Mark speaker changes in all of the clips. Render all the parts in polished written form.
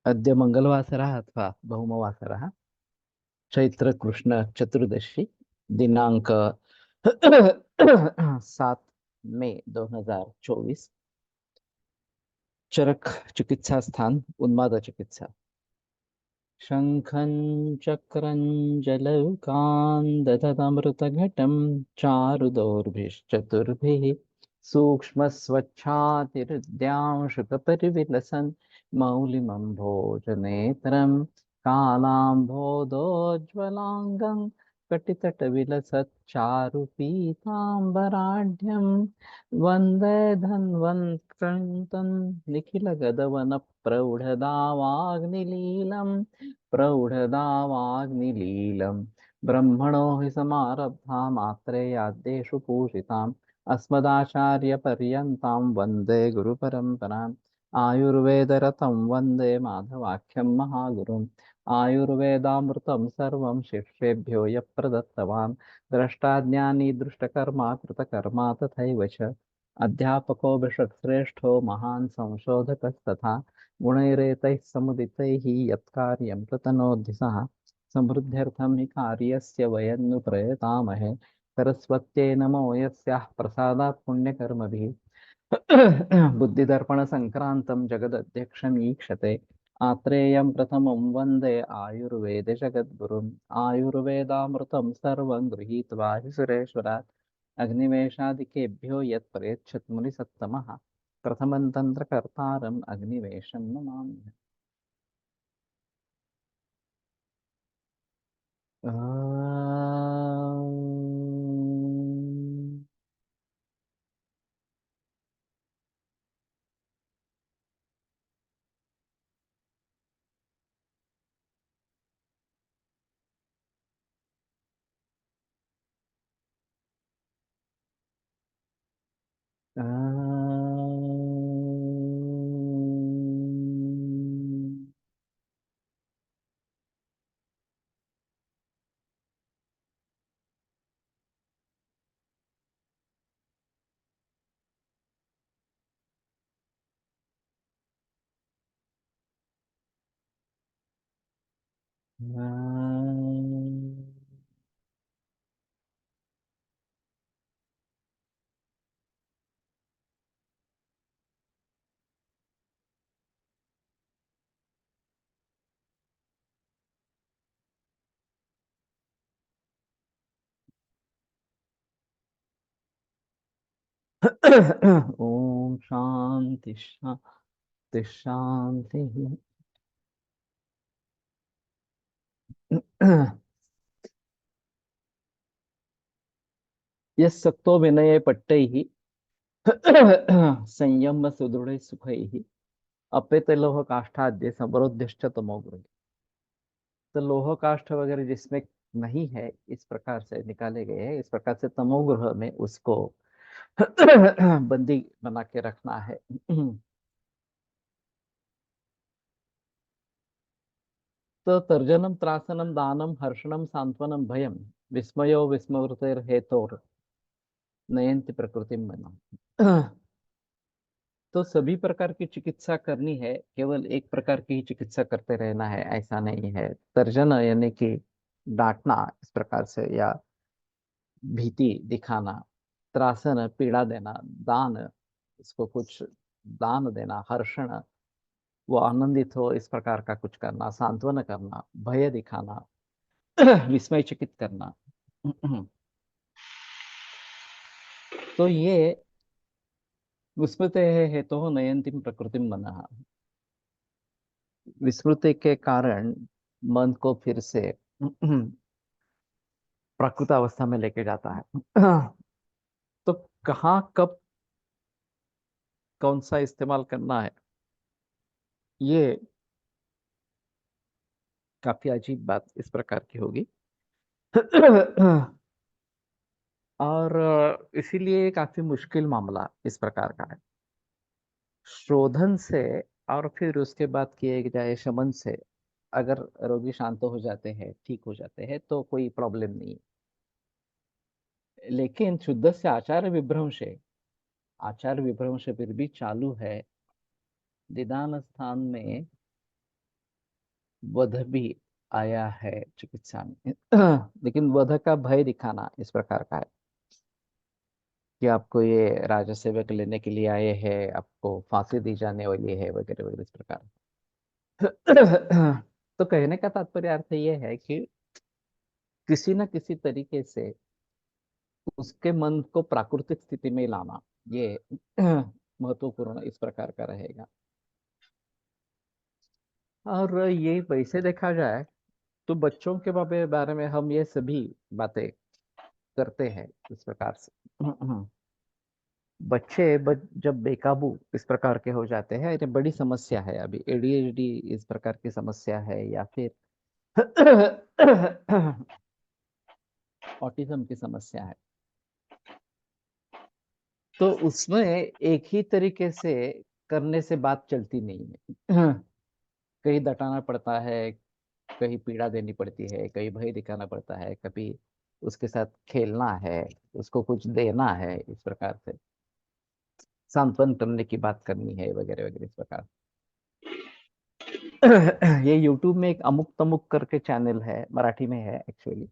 Speaker 1: अद्य मङ्गलवासरः अथवा भौमवासरः चैत्रकृष्ण चतुर्दशी दिनांक 7 मई 2024। चरक चिकित्सा स्थान उन्माद चिकित्सा। शङ्खं चक्रं जलौकान् दधतमृतघटं चारुदौर्भिश्चतुर्भिः सूक्ष्मस्वच्छातिहृद्यांशुकपरिविलसन् मौलिमम्भोजनेत्रं कालाम्भोदोज्ज्वलाङ्गं कटितटविलसच्चारुपीताम्बराढ्यं वन्दे धन्वन्तृतं निखिलगदवनप्रौढदावाग्निलीलम् प्रौढदावाग्निलीलं ब्रह्मणो हि समारब्धा मात्रेयाद्येषु पूजिताम् अस्मदाचार्यपर्यन्तां वन्दे गुरुपरम्पराम् आयुर्वेदरतं वन्दे माधवाख्यं महागुरुम् आयुर्वेदामृतं सर्वं शिष्येभ्यो यः प्रदत्तवान् द्रष्टाज्ञानी दृष्टकर्मा कृतकर्मा तथैव च अध्यापको विषट्श्रेष्ठो महान् संशोधकस्तथा गुणैरेतैः समुदितैः यत्कार्यं प्रतनोति सः समृद्ध्यर्थं हि कार्यस्य वयं नु प्रयतामहे सरस्वत्यै नमो यस्याः प्रसादात् पुण्यकर्मभिः बुद्धिदर्पणसङ्क्रान्तं जगदध्यक्षमीक्षते आत्रेयं प्रथमं वन्दे आयुर्वेदजगद्गुरुम् आयुर्वेदामृतं सर्वं गृहीत्वा हि सुरेश्वरात् अग्निवेशादिकेभ्यो यत् प्रयच्छत् मुनिसत्तमः प्रथमं तन्त्रकर्तारम् अग्निवेशं नमामि। आम्। आम्। ओम शांति शांति शांति। यस्सक्तो विनये पट्टैः संयम सुदृढ़ सुखैः अपेत लोह काष्ठाद्य समरोध्यश्च तमोग्रह। तो लोह काष्ठ वगैरह जिसमें नहीं है इस प्रकार से निकाले गए हैं, इस प्रकार से तमोग्रह में उसको बंदी बना के रखना है। तो तर्जनम त्रासनम दानम हर्षणम सांत्वनम भयम विस्मयो विस्मृतिर्हेतोर नयंति प्रकृति मनम। तो सभी प्रकार की चिकित्सा करनी है, केवल एक प्रकार की ही चिकित्सा करते रहना है ऐसा नहीं है। तर्जन यानी कि डांटना इस प्रकार से या भीति दिखाना, त्रासन पीड़ा देना, दान इसको कुछ दान देना, हर्षण वो आनंदित हो इस प्रकार का कुछ करना, सांत्वना करना, भय दिखाना, विस्मय चकित करना। तो ये विस्मृते हेतु नयंतिम प्रकृतिम मनः, विस्मृति के कारण मन को फिर से प्राकृत अवस्था में लेके जाता है। तो कहाँ कब कौन सा इस्तेमाल करना है, ये काफी अजीब बात इस प्रकार की होगी। और इसीलिए काफी मुश्किल मामला इस प्रकार का है। शोधन से और फिर उसके बाद किए जाए शमन से अगर रोगी शांत हो जाते हैं, ठीक हो जाते हैं तो कोई प्रॉब्लम नहीं। लेकिन शुद्ध से आचार विभ्रंश फिर भी चालू है। निदान स्थान में वध भी आया है चिकित्सा में। लेकिन वध का भय दिखाना इस प्रकार का है कि आपको ये राजा सेवक लेने के लिए आए हैं, आपको फांसी दी जाने वाली है, वगैरह वगैरह इस प्रकार। तो कहने का तात्पर्य अर्थ ये है कि किसी न किसी तरीके से उसके मन को प्राकृतिक स्थिति में लाना, ये महत्वपूर्ण इस प्रकार का रहेगा। और ये वैसे देखा जाए तो बच्चों के बारे में हम ये सभी बातें करते हैं इस प्रकार से। जब बेकाबू इस प्रकार के हो जाते हैं, ये बड़ी समस्या है। अभी एडीएचडी इस प्रकार की समस्या है, या फिर ऑटिज्म की समस्या है, तो उसमें एक ही तरीके से करने से बात चलती नहीं है। कहीं दटाना पड़ता है, कहीं पीड़ा देनी पड़ती है, कहीं भय दिखाना पड़ता है, कभी उसके साथ खेलना है, उसको कुछ देना है, इस प्रकार से सांत्वन करने की बात करनी है, वगैरह वगैरह इस प्रकार। ये यूट्यूब में एक अमुक तमुक करके चैनल है, मराठी में है एक्चुअली।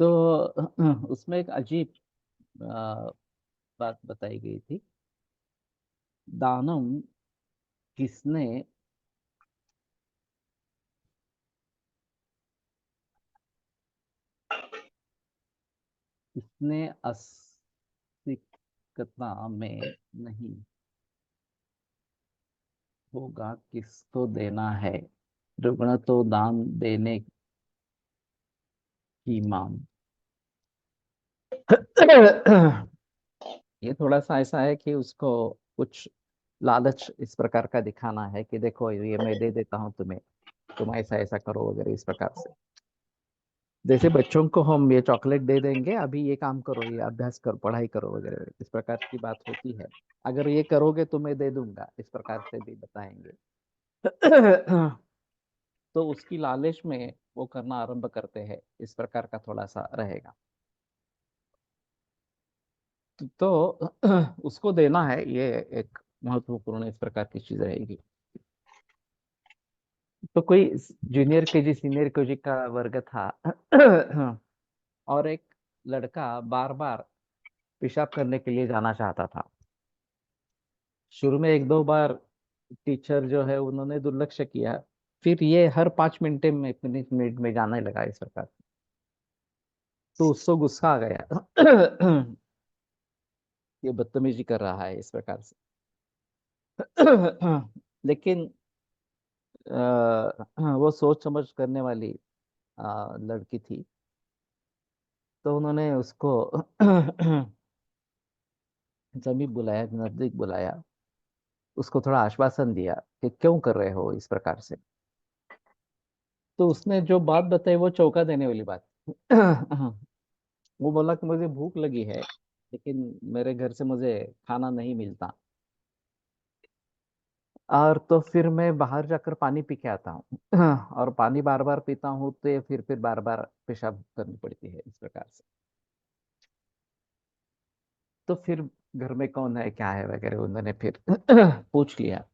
Speaker 1: तो उसमें एक अजीब आ, बात बताई गई थी। दानम किसने किसने अस्तिकता में नहीं होगा, किसको देना है, रुग्ण तो दान देने की मांग। ये थोड़ा सा ऐसा है कि उसको कुछ लालच इस प्रकार का दिखाना है कि देखो ये मैं दे देता हूँ तुम्हें, तुम ऐसा ऐसा करो, वगैरह इस प्रकार से। जैसे बच्चों को हम ये चॉकलेट दे देंगे, अभी ये काम करो, ये अभ्यास करो, पढ़ाई करो, वगैरह इस प्रकार की बात होती है। अगर ये करोगे तो मैं दे दूंगा, इस प्रकार से भी बताएंगे। तो उसकी लालच में वो करना आरंभ करते हैं, इस प्रकार का थोड़ा सा रहेगा। तो उसको देना है, ये एक महत्वपूर्ण इस प्रकार की चीज रहेगी। तो कोई जूनियर केजी सीनियर केजी का वर्ग था। और एक लड़का बार बार पेशाब करने के लिए जाना चाहता था। शुरू में एक दो बार टीचर जो है उन्होंने दुर्लक्ष्य किया, फिर ये हर 5 मिनट में, मिनट मिनट में जाने लगा इस प्रकार। तो उसको गुस्सा आ गया। ये बदतमीजी कर रहा है इस प्रकार से। लेकिन वो सोच समझ करने वाली लड़की थी। तो उन्होंने उसको समीप बुलाया, नजदीक बुलाया, उसको थोड़ा आश्वासन दिया कि क्यों कर रहे हो इस प्रकार से। तो उसने जो बात बताई वो चौंका देने वाली बात। वो बोला कि मुझे भूख लगी है, लेकिन मेरे घर से मुझे खाना नहीं मिलता, और तो फिर मैं बाहर जाकर पानी पी के आता हूँ। और पानी बार बार पीता हूँ तो ये फिर बार बार पेशाब करनी पड़ती है इस प्रकार से। तो फिर घर में कौन है, क्या है, वगैरह उन्होंने फिर पूछ लिया।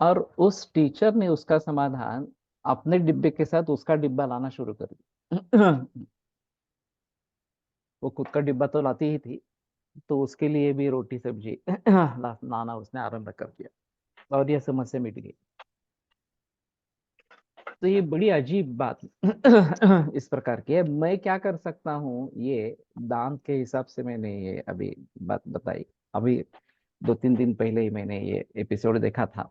Speaker 1: और उस टीचर ने उसका समाधान अपने डिब्बे के साथ उसका डिब्बा लाना शुरू कर दिया। वो खुद का डिब्बा तो लाती ही थी, तो उसके लिए भी रोटी सब्जी लाना उसने आरंभ कर दिया, और यह समस्या मिट गई। तो ये बड़ी अजीब बात इस प्रकार की है। मैं क्या कर सकता हूँ, ये दान के हिसाब से मैंने ये अभी बात बताई। अभी 2-3 दिन पहले ही मैंने ये एपिसोड देखा था।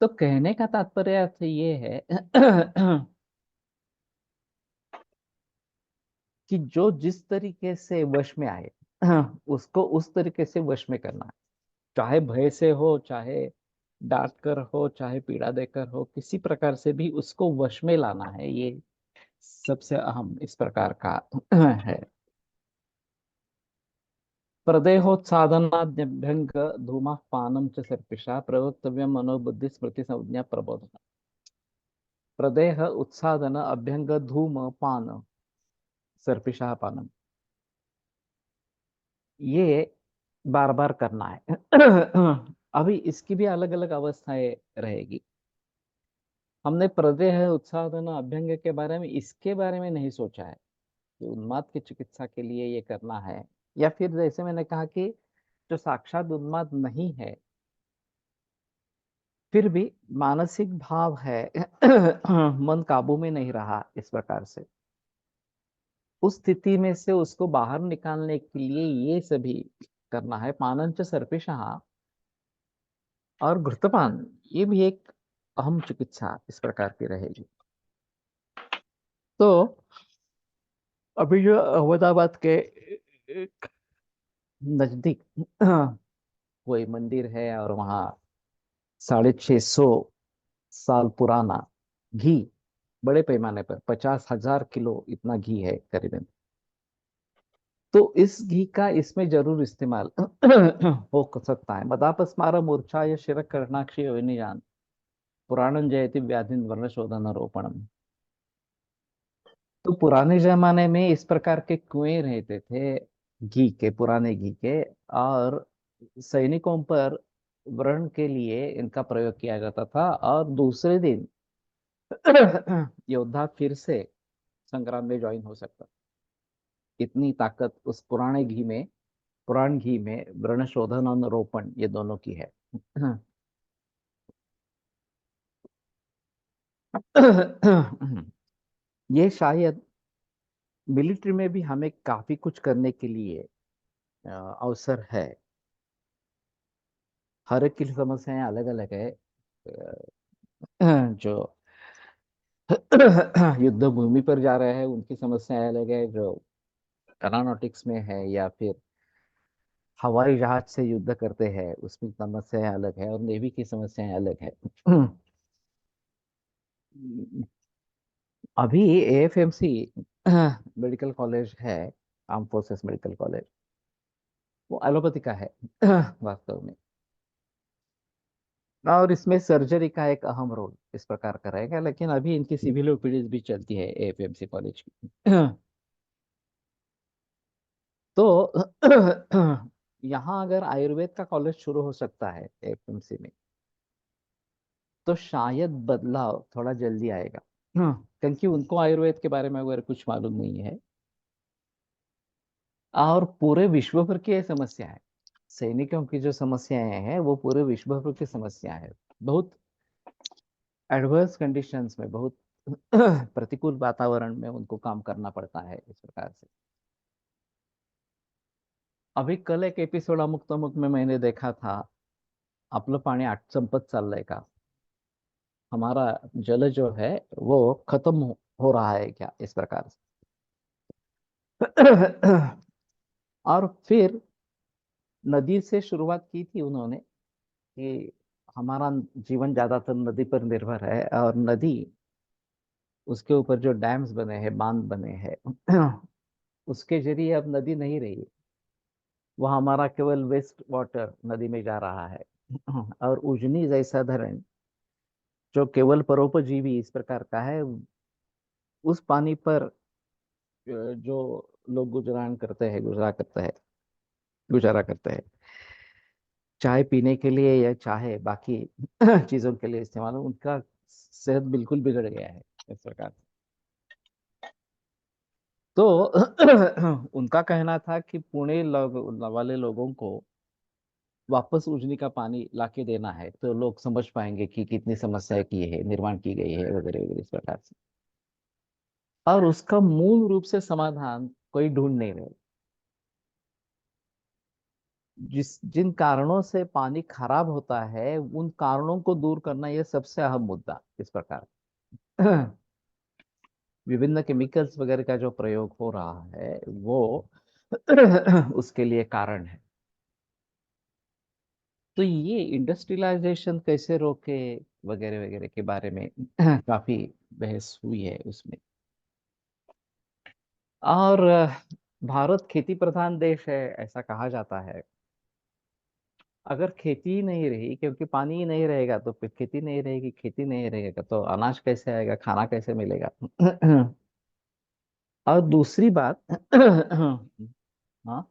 Speaker 1: तो कहने का तात्पर्य अर्थ ये है कि जो जिस तरीके से वश में आए, उसको उस तरीके से वश में करना है। चाहे भय से हो, चाहे डांट कर हो, चाहे पीड़ा देकर हो, किसी प्रकार से भी उसको वश में लाना है, ये सबसे अहम इस प्रकार का है। प्रदेहोत्सादनाद्यभ्यंग धूमः पानम च सर्पिषा प्रवक्तव्यम मनोबुद्धि स्मृति संज्ञा प्रबोधन। प्रदेह उत्सादन अभ्यंग धूम पान सर्पिषा पानम, ये बार बार करना है। अभी इसकी भी अलग अलग अवस्थाएं रहेगी। हमने प्रदेह उत्साहन अभ्यंग के बारे में, इसके बारे में नहीं सोचा है कि उन्माद की चिकित्सा के लिए ये करना है, या फिर जैसे मैंने कहा कि जो साक्षात उन्माद नहीं है, फिर भी मानसिक भाव है, मन काबू में नहीं रहा इस प्रकार से, उस स्थिति में से उसको बाहर निकालने के लिए ये सभी करना है। पानंच सर्पिषः और घृतपान, ये भी एक अहम चिकित्सा इस प्रकार की रहेगी। तो अभी जो अहमदाबाद के नजदीक कोई मंदिर है और वहाँ 650 साल पुराना घी, बड़े पैमाने पर 50,000 किलो इतना घी है करीबन। तो इस घी का इसमें जरूर इस्तेमाल हो सकता है। मदापस्मार मूर्छा या शिर कर्णाक्षी विनिजान पुराणं जयति व्याधिन वर्ण शोधन रोपणम। तो पुराने जमाने में इस प्रकार के कुएं रहते थे घी के, पुराने घी के, और सैनिकों पर व्रण के लिए इनका प्रयोग किया जाता था, और दूसरे दिन योद्धा फिर से संग्राम में ज्वाइन हो सकता। इतनी ताकत उस पुराण घी में व्रण शोधन और रोपण ये दोनों की है। ये शायद मिलिट्री में भी हमें काफी कुछ करने के लिए अवसर है। हर एक की समस्याएं अलग अलग है। जो युद्ध भूमि पर जा रहे हैं उनकी समस्याएं अलग है, जो एरोनॉटिक्स में है या फिर हवाई जहाज से युद्ध करते हैं उसकी समस्याएं अलग है, और नेवी की समस्याएं अलग है। अभी एएफएमसी मेडिकल कॉलेज है, आर्म फोर्सेस मेडिकल कॉलेज, वो एलोपैथी का है वास्तव में। और इसमें सर्जरी का एक अहम रोल इस प्रकार का रहेगा, लेकिन अभी इनकी सिविल ओपीडीज भी चलती है एएफएमसी कॉलेज की। तो यहाँ अगर आयुर्वेद का कॉलेज शुरू हो सकता है एएफएमसी में, तो शायद बदलाव थोड़ा जल्दी आएगा। क्योंकि उनको आयुर्वेद के बारे में अगर कुछ मालूम नहीं है, और पूरे विश्व भर की ये समस्या है। सैनिकों की जो समस्याएं हैं वो पूरे विश्व भर की समस्या है। बहुत एडवर्स कंडीशंस में, बहुत प्रतिकूल वातावरण में उनको काम करना पड़ता है इस प्रकार से। अभी कल एक एपिसोड अमुक तमुक में मैंने देखा था, आपलं पाणी आट संपत चाललंय का, हमारा जल जो है वो खत्म हो रहा है क्या, इस प्रकार से। और फिर नदी से शुरुआत की थी उन्होंने कि हमारा जीवन ज्यादातर नदी पर निर्भर है, और नदी, उसके ऊपर जो डैम्स बने हैं, बांध बने हैं, उसके जरिए अब नदी नहीं रही। वह हमारा केवल वेस्ट वाटर नदी में जा रहा है। और उजनी जैसा धरण जो केवल परोपजीवी इस प्रकार का है, उस पानी पर जो लोग गुजारा करते हैं, चाय पीने के लिए या चाहे बाकी चीजों के लिए इस्तेमाल हो, उनका सेहत बिल्कुल बिगड़ गया है इस प्रकार से। तो उनका कहना था कि पुणे वाले लोगों को वापस उजनी का पानी लाके देना है, तो लोग समझ पाएंगे कि कितनी समस्या की है, निर्माण की गई है, वगैरह वगैरह इस प्रकार से। और उसका मूल रूप से समाधान कोई ढूंढ नहीं रहे। जिन कारणों से पानी खराब होता है उन कारणों को दूर करना, यह सबसे अहम मुद्दा इस प्रकार। विभिन्न केमिकल्स वगैरह का जो प्रयोग हो रहा है वो उसके लिए कारण है। तो ये इंडस्ट्रियलाइजेशन कैसे रोके वगैरह वगैरह के बारे में काफी बहस हुई है उसमें। और भारत खेती प्रधान देश है ऐसा कहा जाता है। अगर खेती ही नहीं रही, क्योंकि पानी ही नहीं रहेगा तो फिर खेती नहीं रहेगी, खेती नहीं रहेगा तो अनाज कैसे आएगा, खाना कैसे मिलेगा। और दूसरी बात, हाँ,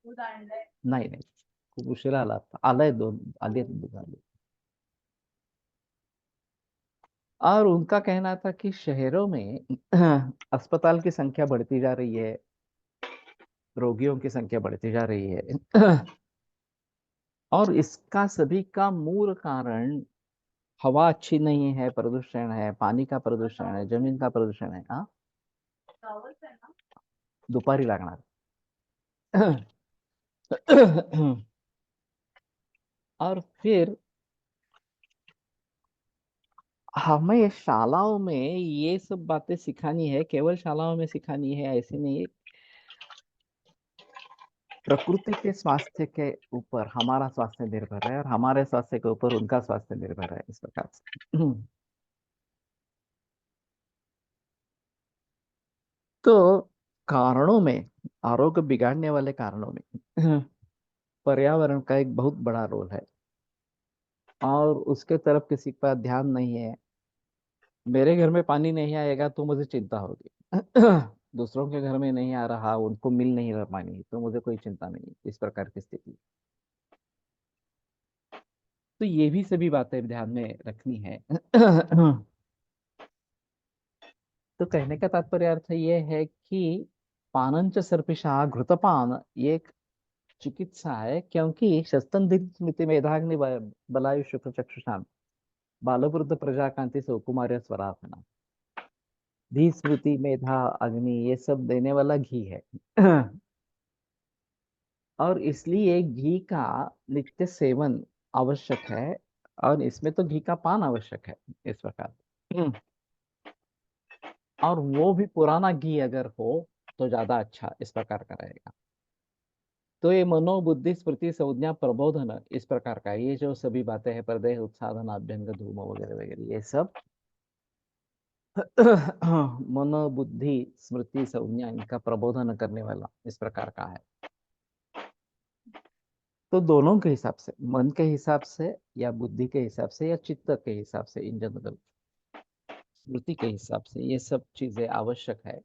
Speaker 1: नाही नाही, खूप उशिरा आला, आलाय, दोन आले झाले। और उनका कहना था कि शहरों में अस्पताल की संख्या बढ़ती जा रही है, रोगियों की संख्या बढ़ती जा रही है, और इसका सभी का मूल कारण हवा अच्छी नहीं है, प्रदूषण है, पानी का प्रदूषण है, जमीन का प्रदूषण है। हाँ, दुपारी लागणार। और फिर हमें शालाओं में ये सब बातें सिखानी है, केवल शालाओं में सिखानी है ऐसी नहीं। प्रकृति के स्वास्थ्य के ऊपर हमारा स्वास्थ्य निर्भर है, और हमारे स्वास्थ्य के ऊपर उनका स्वास्थ्य निर्भर है, इस प्रकार से। तो कारणों में, आरोग्य बिगाड़ने वाले कारणों में पर्यावरण का एक बहुत बड़ा रोल है, और उसके तरफ किसी का ध्यान नहीं है। मेरे घर में पानी नहीं आएगा तो मुझे चिंता होगी, दूसरों के घर में नहीं आ रहा, उनको मिल नहीं रहा पानी, तो मुझे कोई चिंता नहीं, इस प्रकार की स्थिति। तो ये भी सभी बातें ध्यान में रखनी है। तो कहने का तात्पर्य अर्थ ये है कि पानंच सर्पिषा घृतपान ये एक चिकित्सा है, क्योंकि शस्तन स्मृति मेधाग्नि बलायु शुक्र चक्षुषाम बालवृद्ध प्रजा कांति सुकुमार्य स्वराधना, धी स्मृति मेधा अग्नि ये सब देने वाला घी है। और इसलिए घी का नित्य सेवन आवश्यक है, और इसमें तो घी का पान आवश्यक है, इस प्रकार। और वो भी पुराना घी अगर हो तो ज्यादा अच्छा, इस प्रकार का रहेगा। तो ये मनोबुद्धि स्मृति संज्ञा प्रबोधन इस प्रकार का, ये जो सभी बातें हैं, प्रदेह उत्साधन अभ्यंग धूम वगैरह वगैरह, ये सब मनोबुद्धि स्मृति संज्ञा इनका प्रबोधन करने वाला इस प्रकार का है। तो दोनों के हिसाब से, मन के हिसाब से या बुद्धि के हिसाब से या चित्त के हिसाब से, इन जनरल स्मृति के हिसाब से ये सब चीजें आवश्यक है।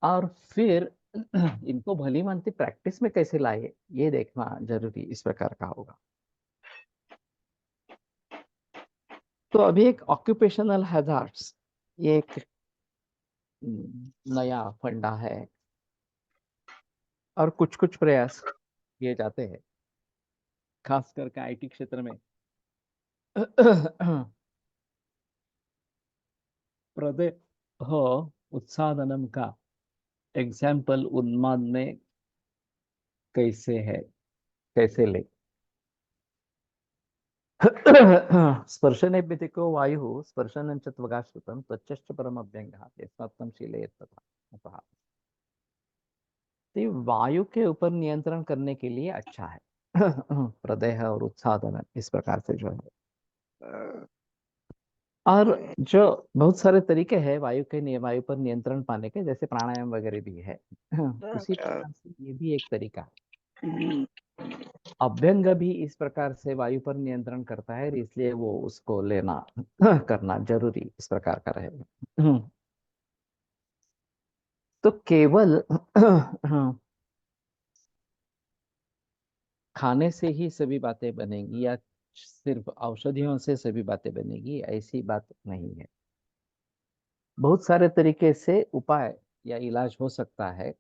Speaker 1: और फिर इनको भली मानती प्रैक्टिस में कैसे लाए, ये देखना जरूरी इस प्रकार का होगा। तो अभी एक ऑक्यूपेशनल हैजार्ड्स, ये एक नया फंडा है, और कुछ कुछ प्रयास किए जाते हैं, खास करके आईटी क्षेत्र में। प्रदेह उत्सादनम का एग्जाम्पल उन्माद में कैसे है, कैसे ले। स्पर्शनेभ्यतिको वायु स्पर्शनं च त्वगाश्रितं त्वच्चश्च परम अभ्यंगः यस्मात्तं शीलयेत् तथा अतः। तो ये वायु के ऊपर नियंत्रण करने के लिए अच्छा है। प्रदेह और उत्सादन इस प्रकार से जो है। और जो बहुत सारे तरीके हैं वायु पर नियंत्रण पाने के, जैसे प्राणायाम वगैरह भी है। उसी प्रकार से ये भी एक तरीका है। अभ्यंग भी इस प्रकार से वायु पर नियंत्रण करता है, इसलिए वो उसको लेना करना जरूरी इस प्रकार का रहेगा। तो केवल खाने से ही सभी बातें बनेंगी, या सिर्फ औषधियों से सभी बातें बनेगी, ऐसी बात नहीं है। बहुत सारे तरीके से उपाय या इलाज हो सकता है,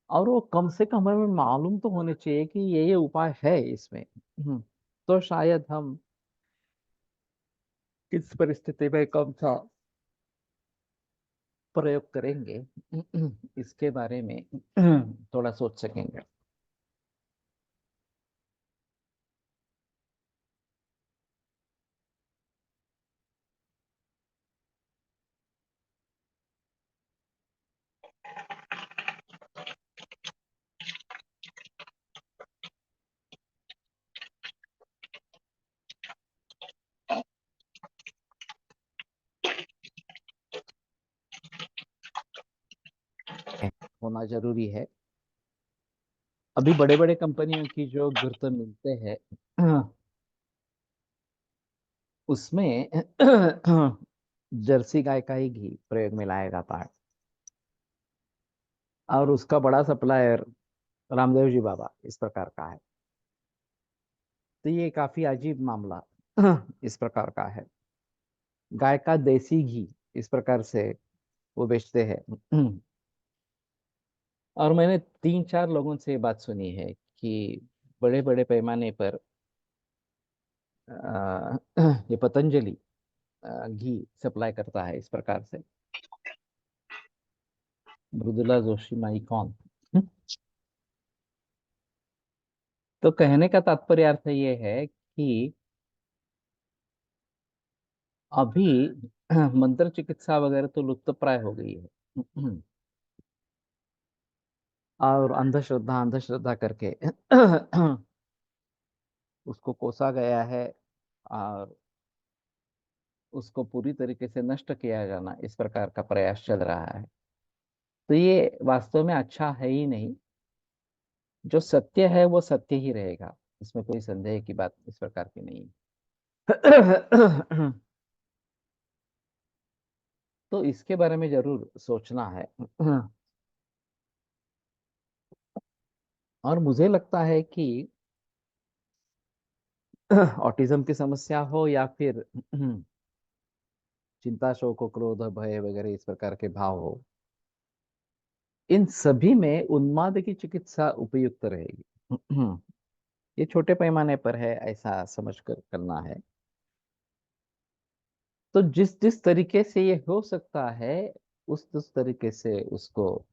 Speaker 1: और वो कम से कम हमें मालूम तो होने चाहिए कि ये उपाय है इसमें। तो शायद हम किस परिस्थिति में कौन सा प्रयोग करेंगे, इसके बारे में थोड़ा सोच सकेंगे। होना जरूरी है। अभी बड़े बड़े कंपनियों की जो गुर्त मिलते हैं, उसमें जर्सी गाय का ही घी प्रयोग में लाया जाता है। और उसका बड़ा सप्लायर रामदेव जी बाबा इस प्रकार का है। तो ये काफी अजीब मामला इस प्रकार का है। गाय का देसी घी इस प्रकार से वो बेचते हैं। और मैंने 3-4 लोगों से ये बात सुनी है कि बड़े बड़े पैमाने पर ये पतंजलि घी सप्लाई करता है इस प्रकार से। मृदुला जोशी माई कौन? तो कहने का तात्पर्य अर्थ ये है कि अभी मंत्र चिकित्सा वगैरह तो लुप्त प्राय हो गई है। और अंधश्रद्धा अंधश्रद्धा करके उसको कोसा गया है और उसको पूरी तरीके से नष्ट किया जाना इस प्रकार का प्रयास चल रहा है। तो ये वास्तव में अच्छा है ही नहीं। जो सत्य है वो सत्य ही रहेगा, इसमें कोई संदेह की बात इस प्रकार की नहीं है। तो इसके बारे में जरूर सोचना है। और मुझे लगता है कि ऑटिज्म की समस्या हो या फिर चिंता शोक क्रोध भय वगैरह इस प्रकार के भाव हो, इन सभी में उन्माद की चिकित्सा उपयुक्त रहेगी। ये छोटे पैमाने पर है, ऐसा समझकर करना है। तो जिस जिस तरीके से ये हो सकता है उस तरीके से उसको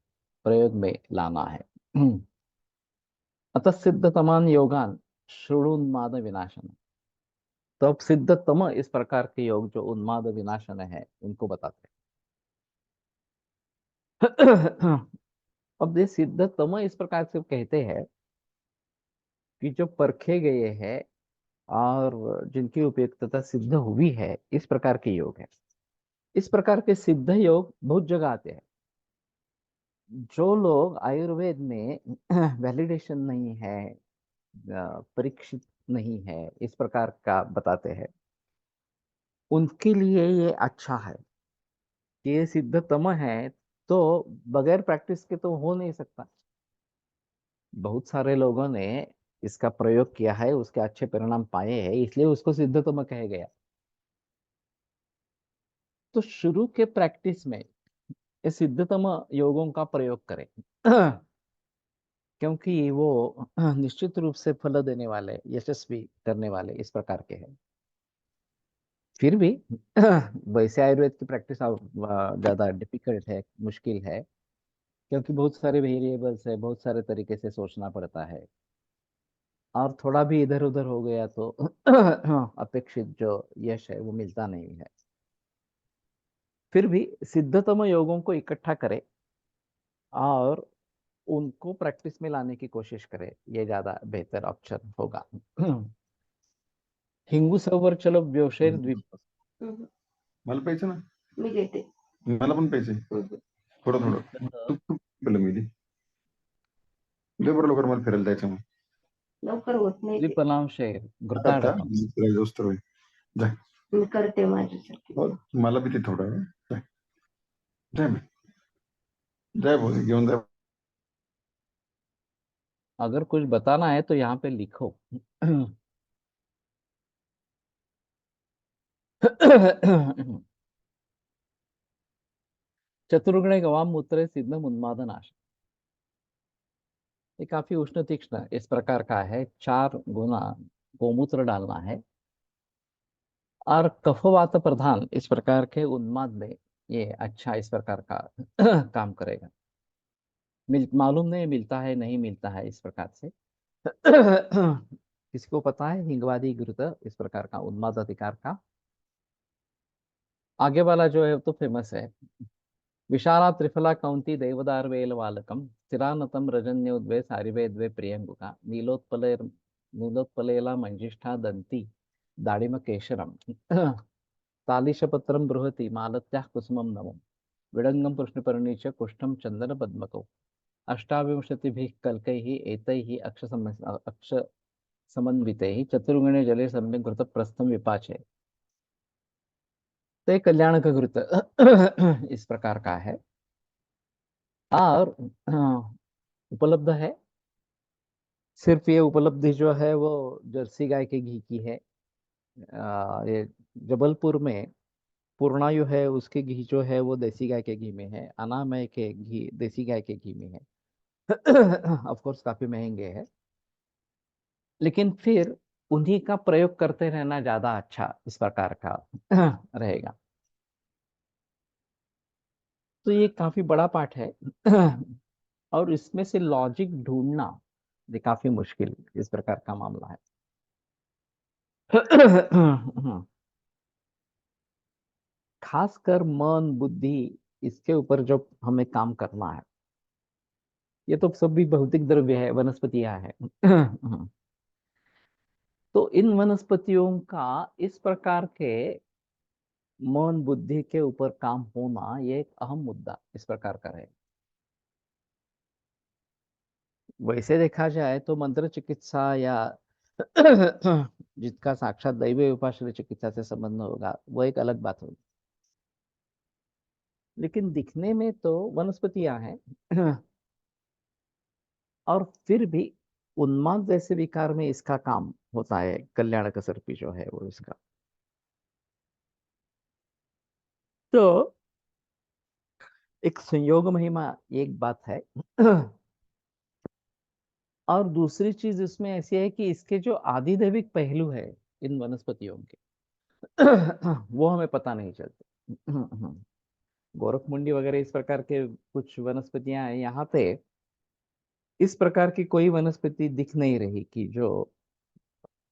Speaker 1: प्रयोग में लाना है। अतः सिद्ध तमान योगान शृणुन्माद विनाशन। तो अब सिद्धतम इस प्रकार के योग जो उन्माद विनाशन है उनको बताते हैं। अब ये सिद्धतम इस प्रकार से कहते हैं कि जो परखे गए हैं और जिनकी उपयुक्तता सिद्ध हुई है इस प्रकार के योग है। इस प्रकार के सिद्ध योग बहुत जगह आते हैं। जो लोग आयुर्वेद में वैलिडेशन नहीं है, परीक्षित नहीं है इस प्रकार का बताते हैं, उनके लिए ये अच्छा है कि ये सिद्धतम है। तो बगैर प्रैक्टिस के तो हो नहीं सकता। बहुत सारे लोगों ने इसका प्रयोग किया है, उसके अच्छे परिणाम पाए हैं, इसलिए उसको सिद्धतम कहा गया। तो शुरू के प्रैक्टिस में ये सिद्धतम योगों का प्रयोग करें। क्योंकि वो निश्चित रूप से फल देने वाले, यशस्वी करने वाले इस प्रकार के हैं। फिर भी वैसे आयुर्वेद की प्रैक्टिस ज्यादा डिफिकल्ट है, मुश्किल है, क्योंकि बहुत सारे वेरिएबल्स है, बहुत सारे तरीके से सोचना पड़ता है। और थोड़ा भी इधर उधर हो गया तो अपेक्षित जो यश है वो मिलता नहीं है। फिर भी सिद्धतम योगों को इकट्ठा करें और उनको प्रैक्टिस में लाने की कोशिश करें, ये ज्यादा बेहतर ऑप्शन होगा। हिंगू सवर चलो व्यवसाय द्वीप।
Speaker 2: मला प्यायचं ना, मी घेते, मला पण प्यायचंय थोडं थोडं. तू तू पिलं मी लय बरं लवकर मला फिरायला जायचं मग लवकर होत नाही ते.
Speaker 1: द्विपलाम शेर
Speaker 2: आता
Speaker 1: घृताडकम।
Speaker 2: फिरायला जाऊस तर होईल. जा मी करते माझ्यासाठी. हो मला बी ते थोडं जाय जाय मी जाय भाऊ घेऊन जा.
Speaker 1: अगर कुछ बताना है तो यहाँ पे लिखो। चतुर्गुण गवाम मूत्र सिद्धम उन्मादनाश। ये काफी उष्ण तीक्ष्ण इस प्रकार का है। 4 गुना गोमूत्र डालना है और कफवात प्रधान इस प्रकार के उन्माद में ये अच्छा इस प्रकार का काम करेगा। मालूम नहीं मिलता है नहीं मिलता है इस प्रकार से। किसी को पता है हिंगवादी घृत इस प्रकार का उन्माद अधिकार का? आगे वाला जो है तो फेमस है। विशाला त्रिफला कौंती देवदार वेल वालकम स्थिरानतम रजन्योद्वे सारिवे द्वे प्रियंगुका नीलोत्पलेला मंजिष्ठा दंती दाड़िम केशरम तालिशपत्रम बृहति मालत्याः कुसुमं नमः विडंगम कृष्णपर्णी च कुष्ठम चंदन पद्मकौ अष्टाविंशतिभिः कल्कैः एतैः अक्ष समन्वितैः चतुर्गुणे जले सम्यक् घृतप्रस्थं विपाचे। तो ये कल्याण का घृत इस प्रकार का है। और उपलब्ध है। सिर्फ ये उपलब्धि जो है वो जर्सी गाय के घी की है। ये जबलपुर में पूर्णायु है, उसके घी जो है वो देसी गाय के घी में है। अनामय के घी देसी गाय के घी में है। ऑफ कोर्स काफी महंगे हैं, लेकिन फिर उन्हीं का प्रयोग करते रहना ज्यादा अच्छा इस प्रकार का रहेगा। तो ये काफी बड़ा पाठ है। और इसमें से लॉजिक ढूंढना ये काफी मुश्किल इस प्रकार का मामला है। खासकर मन बुद्धि, इसके ऊपर जो हमें काम करना है। ये तो सभी भौतिक द्रव्य है, वनस्पतियां है। तो इन वनस्पतियों का इस प्रकार के मन बुद्धि के ऊपर काम होना, ये एक अहम मुद्दा इस प्रकार का है। वैसे देखा जाए तो मंत्र चिकित्सा या जिसका साक्षात दैव उपाश्रय चिकित्सा से संबंध होगा, वो एक अलग बात होगी। लेकिन दिखने में तो वनस्पतियां हैं। और फिर भी उन्माद जैसे विकार में इसका काम होता है। कल्याणक सर्पी जो है वो इसका। तो एक संयोग महिमा एक बात है। और दूसरी चीज इसमें ऐसी है कि इसके जो आधिदैविक पहलू है इन वनस्पतियों के, वो हमें पता नहीं चलते। गोरखमुंडी वगैरह इस प्रकार के कुछ वनस्पतियां हैं यहाँ पे। इस प्रकार की कोई वनस्पति दिख नहीं रही कि जो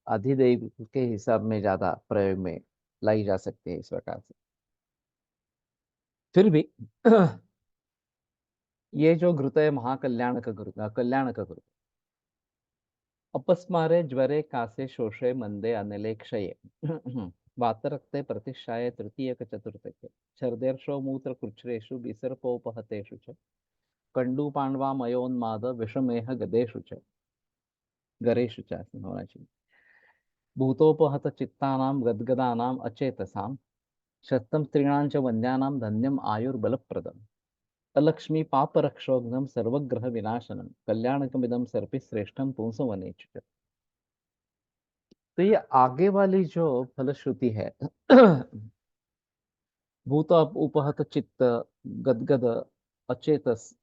Speaker 1: अधिदैव के हिसाब में ज्यादा प्रयोग में लाई जा सकती है इस प्रकार से। फिर भी ये जो घृत है, महाकल्याणक घृत, कल्याणक घृत। अपस्मारे ज्वरे कासे शोषे मंदे अनिले क्षये। वात रक्ते प्रतिष्ठाय तृतीयक चतुर्थके। छर्देर्षो मूत्र कृच्छ्रेषु विसर्पोपहतेषु च। कंडू पांडवा मयोन्माद विषमेह गदेषु च। गरेषु च ऐसे होना चाहिए। भूतोपहत चित्तानां गदगदानां अचेतसां। शतम स्त्रीणां च वन्द्यानां धन्यम आयुर्बलप्रदम्। अलक्ष्मी पापरक्षोघ्नं सर्वग्रह विनाशनम कल्याणकमिदं सर्पि श्रेष्ठम पुंसवनेचु। तो ये आगे वाली जो फलश्रुति है, भूत उपहत चित्त गदगद अचेतस,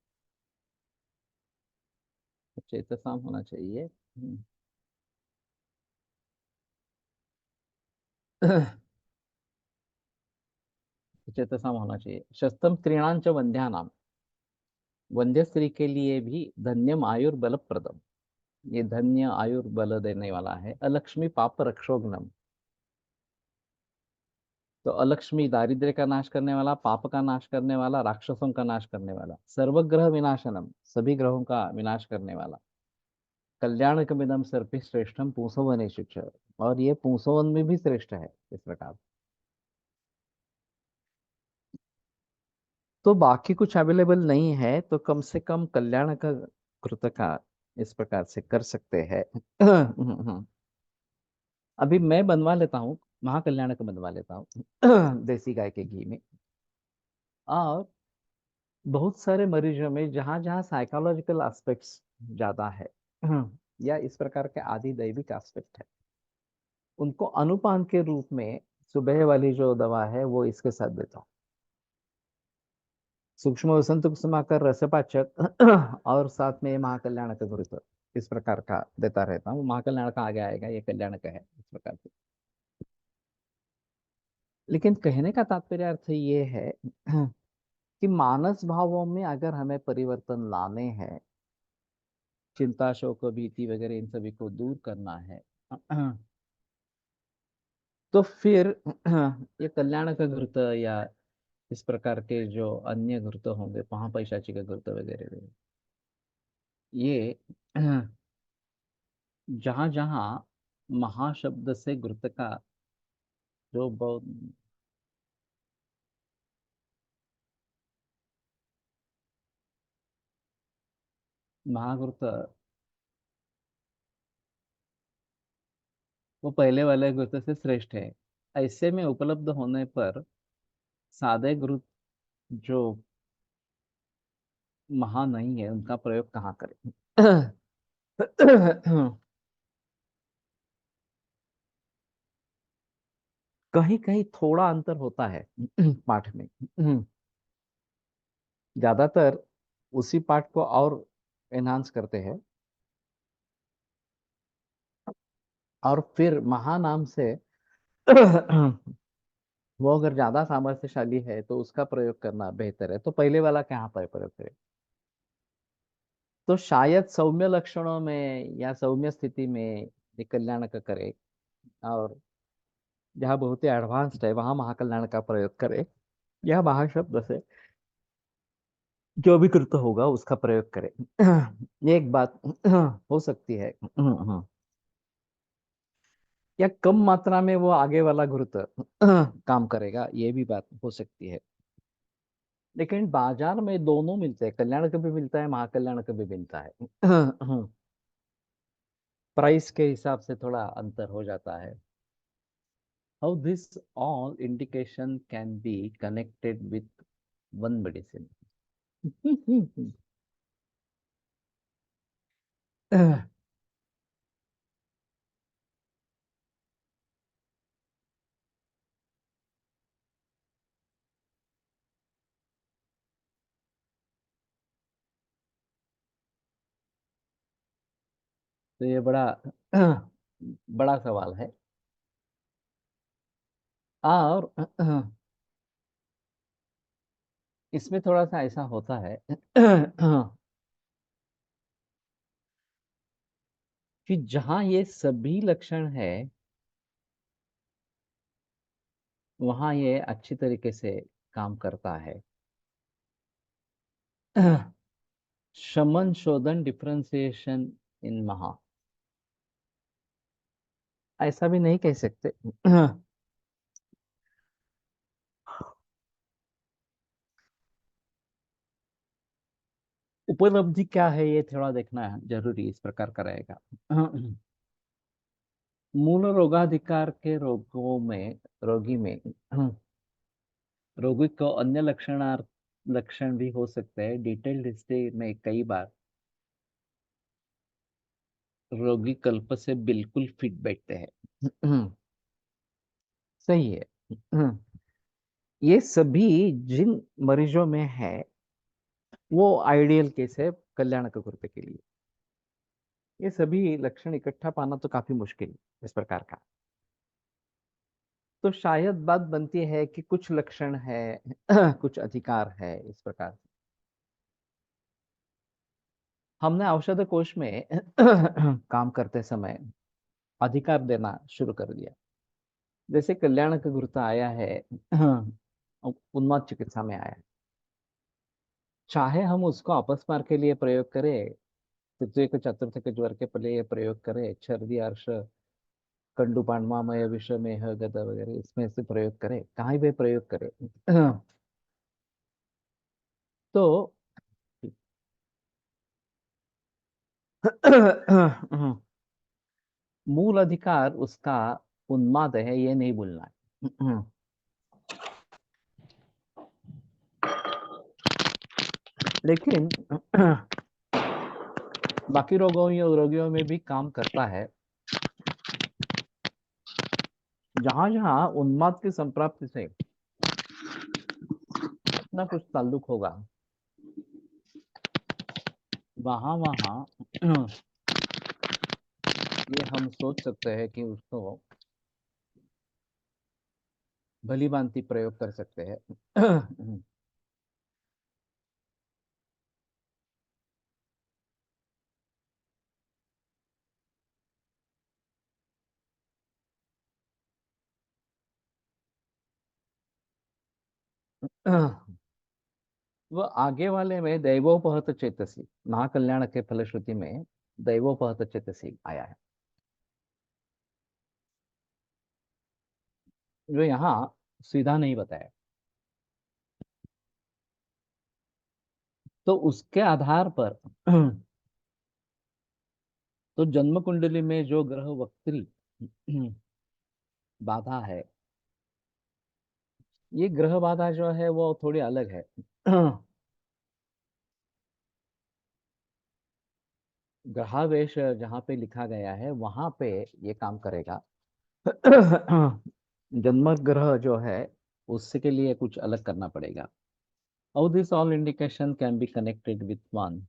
Speaker 1: अचेतसाम होना चाहिए। अचेतसाम होना चाहिए। शस्तम स्त्रीणां च वंध्यानाम, वंध्य स्त्री के लिए भी धन्यम आयुर्बलप्रदम, ये धन्य आयुर्बल देने वाला है। अलक्ष्मी पाप रक्षोघ्नम, तो अलक्ष्मी दारिद्र्य का नाश करने वाला, पाप का नाश करने वाला, राक्षसों का नाश करने वाला। सर्वग्रह विनाशनम, सभी ग्रहों का विनाश करने वाला। कल्याणकमिदं सर्पि श्रेष्ठम पुंसवनेषु च, और ये पुंसवन में भी श्रेष्ठ है इस प्रकार। तो बाकी कुछ अवेलेबल नहीं है तो कम से कम कल्याण का कृत का इस प्रकार से कर सकते हैं। अभी मैं बनवा लेता हूँ, महाकल्याण का बनवा लेता हूँ देसी गाय के घी में। और बहुत सारे मरीजों में जहां जहां साइकोलॉजिकल एस्पेक्ट्स ज्यादा है, या इस प्रकार के आदि दैविक एस्पेक्ट है, उनको अनुपान के रूप में सुबह वाली जो दवा है वो इसके साथ देता हूँ। सूक्ष्म वसंत कुसुमाकर रसपाचक और साथ में महाकल्याण का घृत, इस प्रकार का देता रहता हूँ। महाकल्याण का आगे आएगा, ये कल्याण का है इस प्रकार से। लेकिन कहने का तात्पर्य अर्थ ये है कि मानस भावों में अगर हमें परिवर्तन लाने हैं, चिंता शोक भीति वगैरह इन सभी को दूर करना है, तो फिर ये कल्याण का घृत या इस प्रकार के जो अन्य घृत होंगे, महापैशाची का घृत वगैरह, ये जहां जहां महाशब्द से घृत का जो बहुत महाघृत, वो पहले वाले घृत से श्रेष्ठ है। ऐसे में उपलब्ध होने पर सादे घृत जो महा नहीं है, उनका प्रयोग कहाँ करें? कहीं कहीं थोड़ा अंतर होता है पाठ में। ज्यादातर उसी पाठ को और एनहांस करते हैं, और फिर महानाम से वो अगर ज्यादा सामर्थ्यशाली है तो उसका प्रयोग करना बेहतर है, तो पहले वाला कहाँ पर प्रयोग करें? तो शायद सौम्य लक्षणों में या सौम्य स्थिति में ये कल्याण का करे, और जहाँ बहुत ही एडवांस्ड है वहां महाकल्याण का प्रयोग करे, या महाशब्द से जो भी कृत होगा उसका प्रयोग करे। ये एक बात हो सकती है। या कम मात्रा में वो आगे वाला घृत काम करेगा, ये भी बात हो सकती है। लेकिन बाजार में दोनों मिलते हैं, कल्याण का भी मिलता है, महाकल्याण का भी मिलता है। प्राइस के हिसाब से थोड़ा अंतर हो जाता है। How this all indication can be connected with one medicine. तो ये बड़ा बड़ा सवाल है। और इसमें थोड़ा सा ऐसा होता है कि जहां ये सभी लक्षण है वहां ये अच्छी तरीके से काम करता है। शमन शोधन डिफरेंशिएशन इन महा, ऐसा भी नहीं कह सकते। उपलब्धि क्या है ये थोड़ा देखना जरूरी इस प्रकार का रहेगा। मूल रोगाधिकार के रोगों में, रोगी में रोगी को अन्य लक्षण भी हो सकते हैं। डिटेल्ड हिस्ट्री में कई बार रोगी कल्प से बिल्कुल फिट बैठते हैं। सही है। ये सभी जिन मरीजों में है वो आइडियल केस है कल्याण कुर्ते के लिए। ये सभी लक्षण इकट्ठा पाना तो काफी मुश्किल है इस प्रकार का। तो शायद बात बनती है कि कुछ लक्षण है, कुछ अधिकार है इस प्रकार से। हमने औषध कोश में काम करते समय अधिकार देना शुरू कर दिया। जैसे कल्याण का गुरुता आया है, उन्माद चिकित्सा में आया है, चाहे हम उसको अपस्मार के लिए प्रयोग करें, तृतीय चतुर्थ के ज्वर के लिए प्रयोग करें, छर्दी अर्श कंडू पांडवामय विषय में है गदा वगैरह, इसमें से प्रयोग करें, कहीं भी प्रयोग करें। तो मूल अधिकार उसका उन्माद है, ये नहीं भूलना है। लेकिन बाकी रोगियों में भी काम करता है। जहां जहां उन्माद की संप्राप्ति से अपना कुछ ताल्लुक होगा, वहां वहां ये हम सोच सकते हैं कि उसको भली भांति प्रयोग कर सकते हैं। वो आगे वाले में दैवोपहत चेतसी, महाकल्याण के फलश्रुति में दैवोपहत चेतसी आया है, जो यहाँ सीधा नहीं बताया। तो उसके आधार पर तो जन्म कुंडली में जो ग्रह वक्री बाधा है, ये ग्रह बाधा जो है वो थोड़ी अलग है। ग्रहावेश जहाँ पे लिखा गया है वहां पे ये काम करेगा। जन्म ग्रह जो है उससे के लिए कुछ अलग करना पड़ेगा। How this all indication can be connected with one.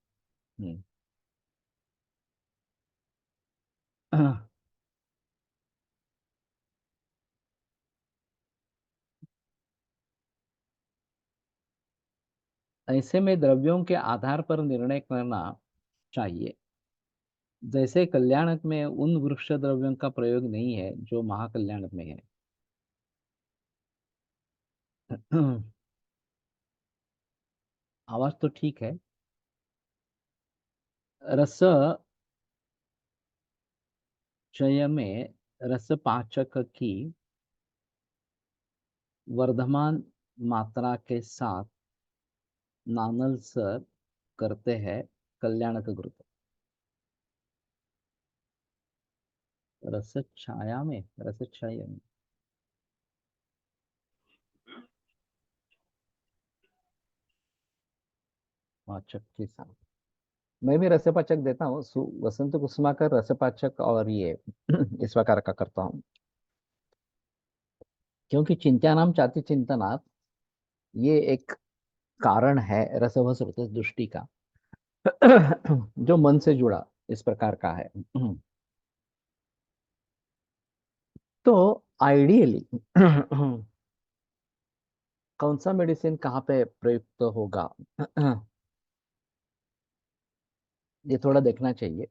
Speaker 1: ऐसे में द्रव्यों के आधार पर निर्णय करना चाहिए। जैसे कल्याणक में उन वृक्ष द्रव्यों का प्रयोग नहीं है जो महाकल्याणक में है। आवाज तो ठीक है। रस चय में रसपाचक की वर्धमान मात्रा के साथ नानलसर करते हैं कल्याणक ग्रुप। रस छाया में, रस छाया में पाचक के साथ मैं भी रसपाचक देता हूँ। वसंत कुसुमाकर रसपाचक और ये इस प्रकार का करता हूँ, क्योंकि चिंत्यानाम चाति चिंतनात् ये एक कारण है रसवसुत दृष्टि का, जो मन से जुड़ा इस प्रकार का है। तो आइडियली कौन सा मेडिसिन कहाँ पे प्रयुक्त होगा, ये थोड़ा देखना चाहिए।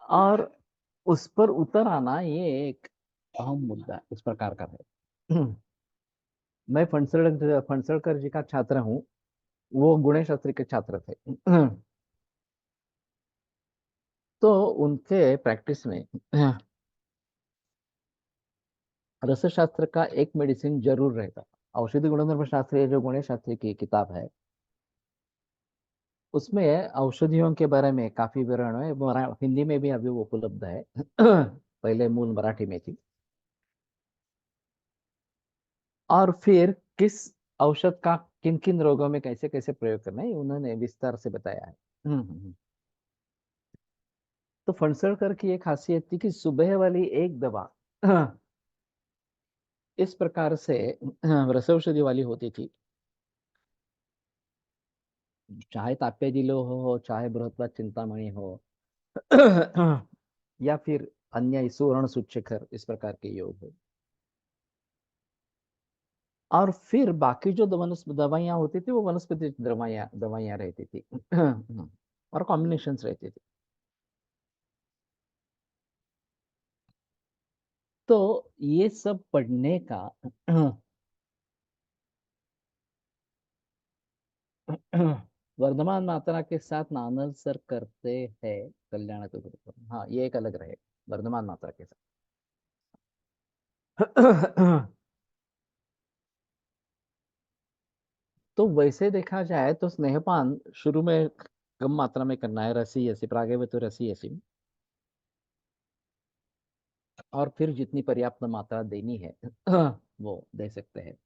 Speaker 1: और उस पर उतर आना ये एक अहम मुद्दा इस प्रकार का है। मैं फणसलकर जी का छात्र हूँ, वो गुणेश शास्त्री के छात्र थे। तो उनके प्रैक्टिस में रसशास्त्र का एक मेडिसिन जरूर रहेगा। औषधि गुणधर्म शास्त्र ये जो गणेश शास्त्री की किताब है उसमें औषधियों के बारे में काफी विवरण है। हिंदी में भी अभी वो उपलब्ध है। पहले मूल मराठी में थी। और फिर किस औषध का किन किन रोगों में कैसे कैसे प्रयोग करना है उन्होंने विस्तार से बताया है। तो फणसलकर की एक खासियत थी कि सुबह वाली एक दवा इस प्रकार से रसौषधि वाली होती थी। चाहे ताप्य जिलो हो, चाहे बृहत्वा चिंतामणि हो, या फिर अन्य सुवर्ण सूच्यकर इस प्रकार के योग हो। और फिर बाकी जो दवाइयां होती थी वो वनस्पति दवाइयां दवाइयां रहती थी। और कॉम्बिनेशंस रहती थी। तो ये सब पढ़ने का वर्धमान मात्रा के साथ नानल सर करते हैं कल्याण के ग्रुप। हाँ, ये एक अलग रहे वर्धमान मात्रा के साथ। तो वैसे देखा जाए तो स्नेहपान शुरू में कम मात्रा में करना है, रसी ऐसी प्रागेव तो रसी ऐसी, और फिर जितनी पर्याप्त मात्रा देनी है वो दे सकते हैं।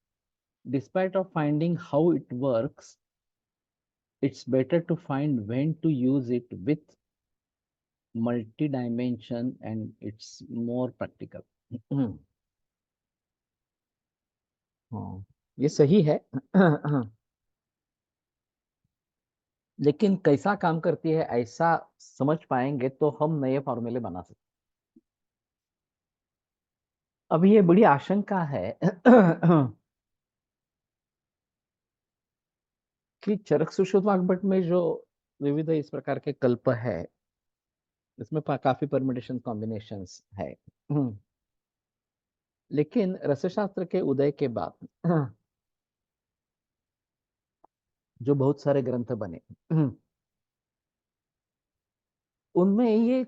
Speaker 1: Despite of finding how it works, it's better to find when to use it with multi-dimension and it's more practical. हाँ, ये सही है। लेकिन कैसा काम करती है ऐसा समझ पाएंगे तो हम नए फॉर्मूले बना सकते। अभी ये बड़ी आशंका है कि चरक सुश्रुत वाग्भट में जो विविध इस प्रकार के कल्प है इसमें काफी परमिटेशन कॉम्बिनेशंस है। लेकिन रसशास्त्र के उदय के बाद जो बहुत सारे ग्रंथ बने उनमें ये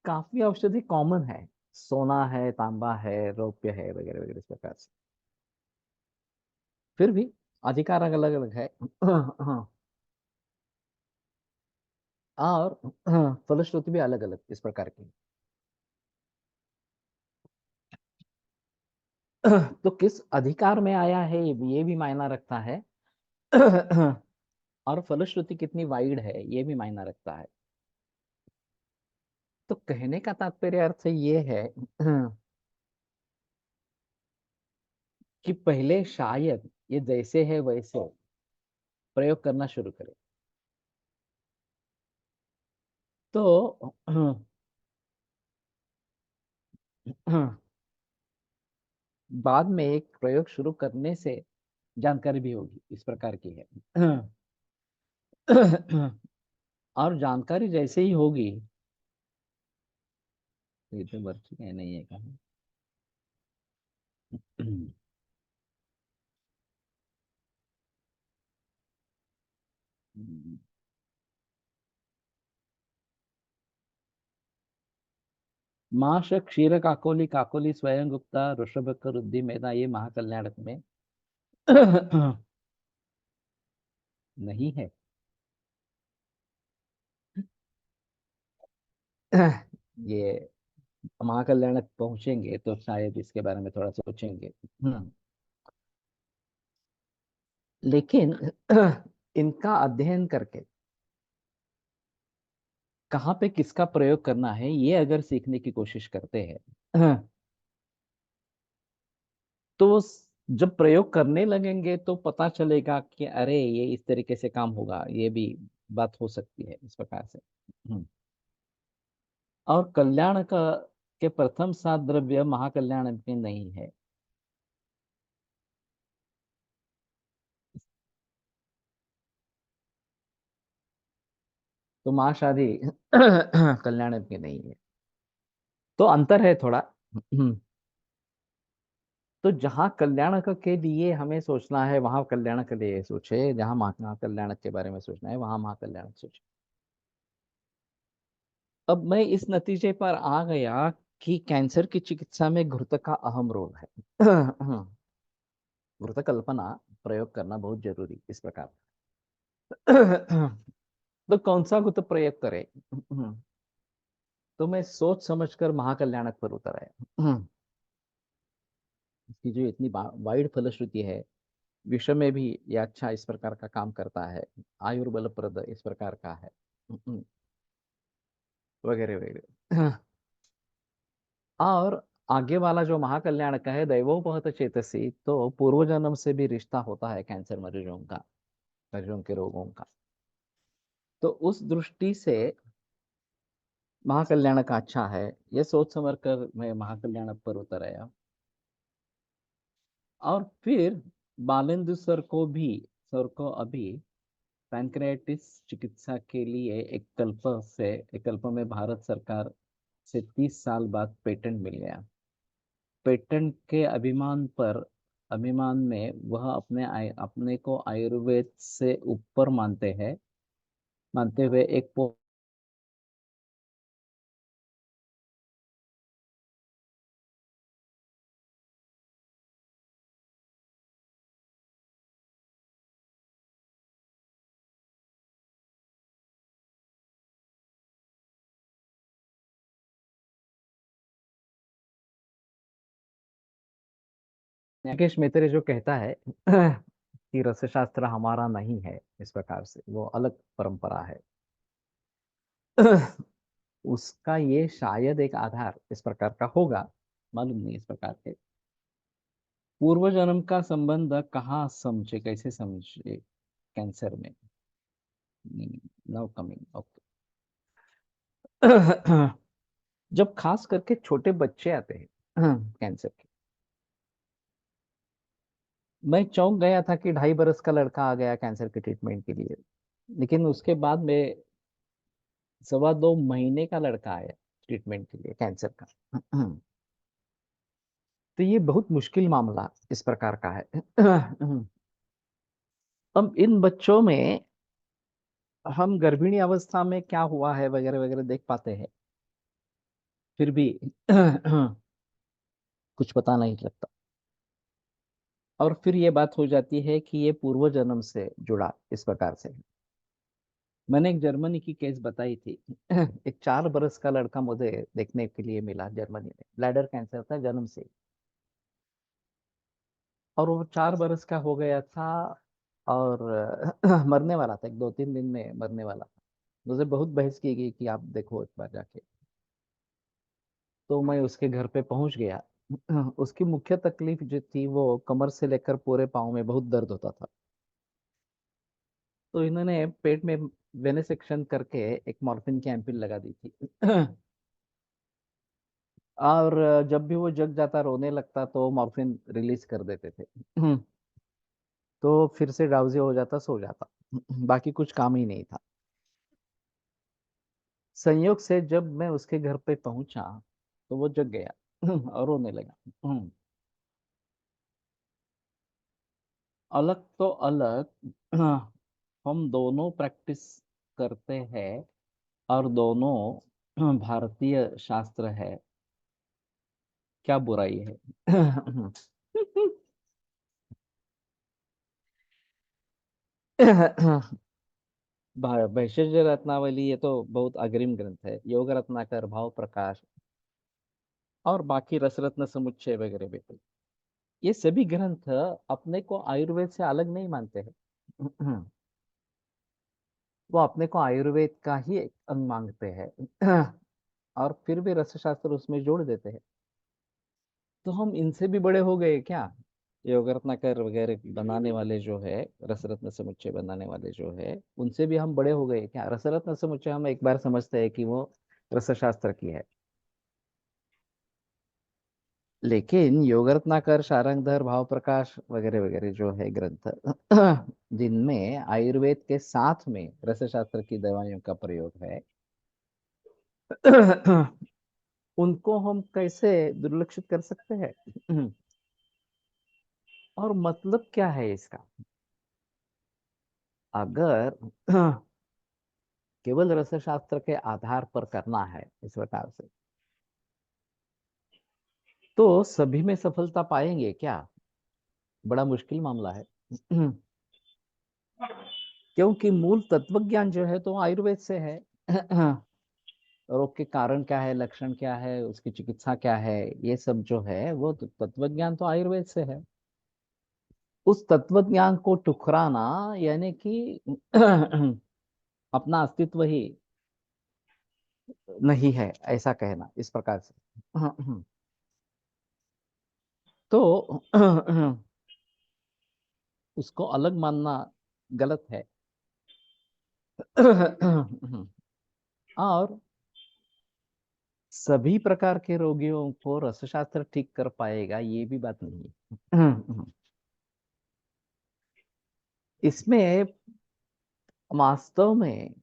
Speaker 1: काफी औषधि कॉमन है। सोना है, तांबा है, रौप्य है, वगैरह वगैरह इस प्रकार से। फिर भी अधिकार अलग अलग है। और फलश्रुति भी अलग अलग इस प्रकार की। तो किस अधिकार में आया है ये भी मायना रखता है। और फलश्रुति कितनी वाइड है ये भी मायना रखता है। तो कहने का तात्पर्य अर्थ ये है कि पहले शायद ये जैसे है वैसे प्रयोग करना शुरू करें, तो बाद में एक प्रयोग शुरू करने से जानकारी भी होगी, इस प्रकार की है। और जानकारी जैसे ही होगी, ये तो बच्ची है नहीं है कहा। माश क्षीर काकोली, काकोली स्वयं गुप्ता, ऋषभ रुद्धि मेधा, ये महाकल्याणक में नहीं है। ये महाकल्याणक पहुंचेंगे तो शायद इसके बारे में थोड़ा सोचेंगे। लेकिन इनका अध्ययन करके कहाँ पे किसका प्रयोग करना है ये अगर सीखने की कोशिश करते हैं, तो जब प्रयोग करने लगेंगे तो पता चलेगा कि अरे ये इस तरीके से काम होगा, ये भी बात हो सकती है इस प्रकार से। और कल्याण का के प्रथम सात द्रव्य महाकल्याण में नहीं है। तो महाशादी कल्याण में नहीं है, तो अंतर है थोड़ा। तो जहाँ कल्याणक के लिए हमें सोचना है वहां कल्याण के लिए सोचे, जहाँ महाकल्याणक के बारे में सोचना है वहां महाकल्याणक सोचे। अब मैं इस नतीजे पर आ गया कि कैंसर की चिकित्सा में घृत का अहम रोल है। घृत कल्पना प्रयोग करना बहुत जरूरी इस प्रकार। तो कौन सा घृत प्रयोग करें? तो मैं सोच समझकर महाकल्याणक पर उतर आया। इसकी जो इतनी वाइड फलश्रुति है, विश्व में भी ये अच्छा इस प्रकार का काम करता है, आयुर्बलप्रद इस प्रकार का है, वगैरह वगैरह। और आगे वाला जो महाकल्याण का है, दैवोपहत चेतसी, तो पूर्व जन्म से भी रिश्ता होता है कैंसर मरीजों का, मरीजों के रोगों का। तो उस दृष्टि से महाकल्याण का अच्छा है, ये सोच समझ कर मैं महाकल्याण पर उतर आया। और फिर बालेंदु सर को अभी पैंक्रेटिस चिकित्सा के लिए एक कल्प में भारत सरकार से 30 साल बाद पेटेंट मिल गया। पेटेंट के अभिमान में वह अपने को आयुर्वेद से ऊपर मानते हुए एक राकेश मित्र जो कहता है कि रसशास्त्र हमारा नहीं है, इस प्रकार से वो अलग परंपरा है। उसका ये शायद एक आधार इस प्रकार का होगा, मालूम नहीं इस प्रकार के। पूर्व जन्म का संबंध कहाँ समझे, कैसे समझे कैंसर में? No coming, okay. जब खास करके छोटे बच्चे आते हैं कैंसर के, मैं चौंक गया था कि 2.5 बरस का लड़का आ गया कैंसर के ट्रीटमेंट के लिए। लेकिन उसके बाद में 2.25 महीने का लड़का आया ट्रीटमेंट के लिए कैंसर का। तो ये बहुत मुश्किल मामला इस प्रकार का है। अब इन बच्चों में हम गर्भिणी अवस्था में क्या हुआ है वगैरह वगैरह देख पाते हैं, फिर भी कुछ पता नहीं लगता। और फिर ये बात हो जाती है कि ये पूर्व जन्म से जुड़ा इस प्रकार से। मैंने एक जर्मनी की केस बताई थी। एक 4 बरस का लड़का मुझे देखने के लिए मिला जर्मनी में, ब्लैडर कैंसर था जन्म से, और वो 4 बरस का हो गया था। और मरने वाला था, एक 2-3 दिन में मरने वाला था। मुझे बहुत बहस की गई कि आप देखो एक बार जाके। तो मैं उसके घर पे पहुंच गया। उसकी मुख्य तकलीफ जो थी वो कमर से लेकर पूरे पाँव में बहुत दर्द होता था। तो इन्होंने पेट में वेनेसेक्शन करके एक मॉर्फिन की एम्पिल लगा दी थी। और जब भी वो जग जाता, रोने लगता, तो मॉर्फिन रिलीज कर देते थे। तो फिर से ड्राउजी हो जाता, सो जाता। बाकी कुछ काम ही नहीं था। संयोग से जब मैं उसके घर पे पहुंचा तो वो जग गया और रोने लगा। अलग तो अलग, हम दोनों प्रैक्टिस करते हैं और दोनों भारतीय शास्त्र है, क्या बुराई है? भैषज रत्नावली ये तो बहुत अग्रिम ग्रंथ है। योग रत्नाकर, भाव प्रकाश और बाकी रसरत्न समुच्चय वगैरह भी। ये सभी ग्रंथ अपने को आयुर्वेद से अलग नहीं मानते हैं। वो अपने को आयुर्वेद का ही एक अंग मांगते हैं। और फिर भी रसशास्त्र उसमें जोड़ देते हैं। तो हम इनसे भी बड़े हो गए क्या? योग रत्नाकर वगैरह बनाने वाले जो है, रसरत्न समुच्चय बनाने वाले जो है, उनसे भी हम बड़े हो गए क्या? रसरत्न समुच्चय हम एक बार समझते हैं कि वो रसशास्त्र की है। लेकिन योग रत्नाकर, शारंगधर, भाव प्रकाश वगैरह वगैरह जो है ग्रंथ, जिनमें आयुर्वेद के साथ में रसशास्त्र की दवाइयों का प्रयोग है, उनको हम कैसे दुर्लक्षित कर सकते हैं? और मतलब क्या है इसका? अगर केवल रसशास्त्र के आधार पर करना है इस प्रकार से, तो सभी में सफलता पाएंगे क्या? बड़ा मुश्किल मामला है। क्योंकि मूल तत्व ज्ञान जो है तो आयुर्वेद से है। रोग के कारण क्या है, लक्षण क्या है, उसकी चिकित्सा क्या है, ये सब जो है वो तो तत्व ज्ञान तो आयुर्वेद से है। उस तत्व ज्ञान को ठुकराना यानी कि अपना अस्तित्व ही नहीं है, ऐसा कहना इस प्रकार से। तो उसको अलग मानना गलत है। और सभी प्रकार के रोगियों को रसशास्त्र ठीक कर पाएगा, ये भी बात नहीं है। इसमें वास्तव में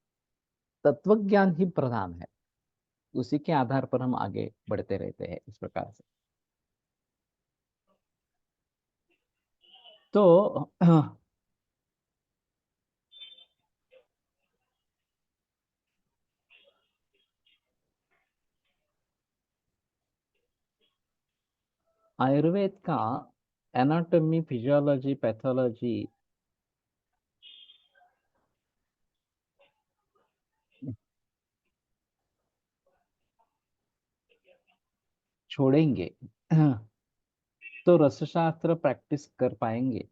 Speaker 1: तत्वज्ञान ही प्रधान है। उसी के आधार पर हम आगे बढ़ते रहते हैं इस प्रकार से। तो आयुर्वेद का एनाटॉमी, फिजियोलॉजी, पैथोलॉजी छोड़ेंगे तो रसशास्त्र प्रैक्टिस कर पाएंगे?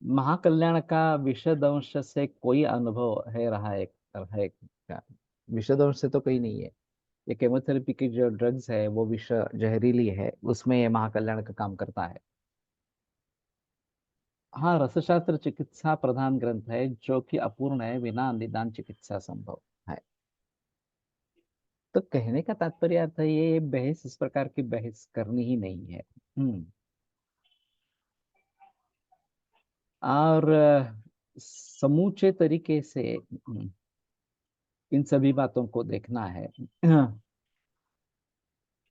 Speaker 1: महाकल्याण का विषद अंश से कोई अनुभव है रहा है क्या? विषद अंश से तो कोई नहीं है। ये केमोथेरेपी की जो ड्रग्स है वो विष जहरीली है, उसमें ये महाकल्याण का काम करता है। हाँ, रसशास्त्र चिकित्सा प्रधान ग्रंथ है जो कि अपूर्ण है, बिना निदान चिकित्सा संभव है। तो कहने का तात्पर्य अर्थ है, ये बहस इस प्रकार की बहस करनी ही नहीं है। हम्म। और समूचे तरीके से इन सभी बातों को देखना है।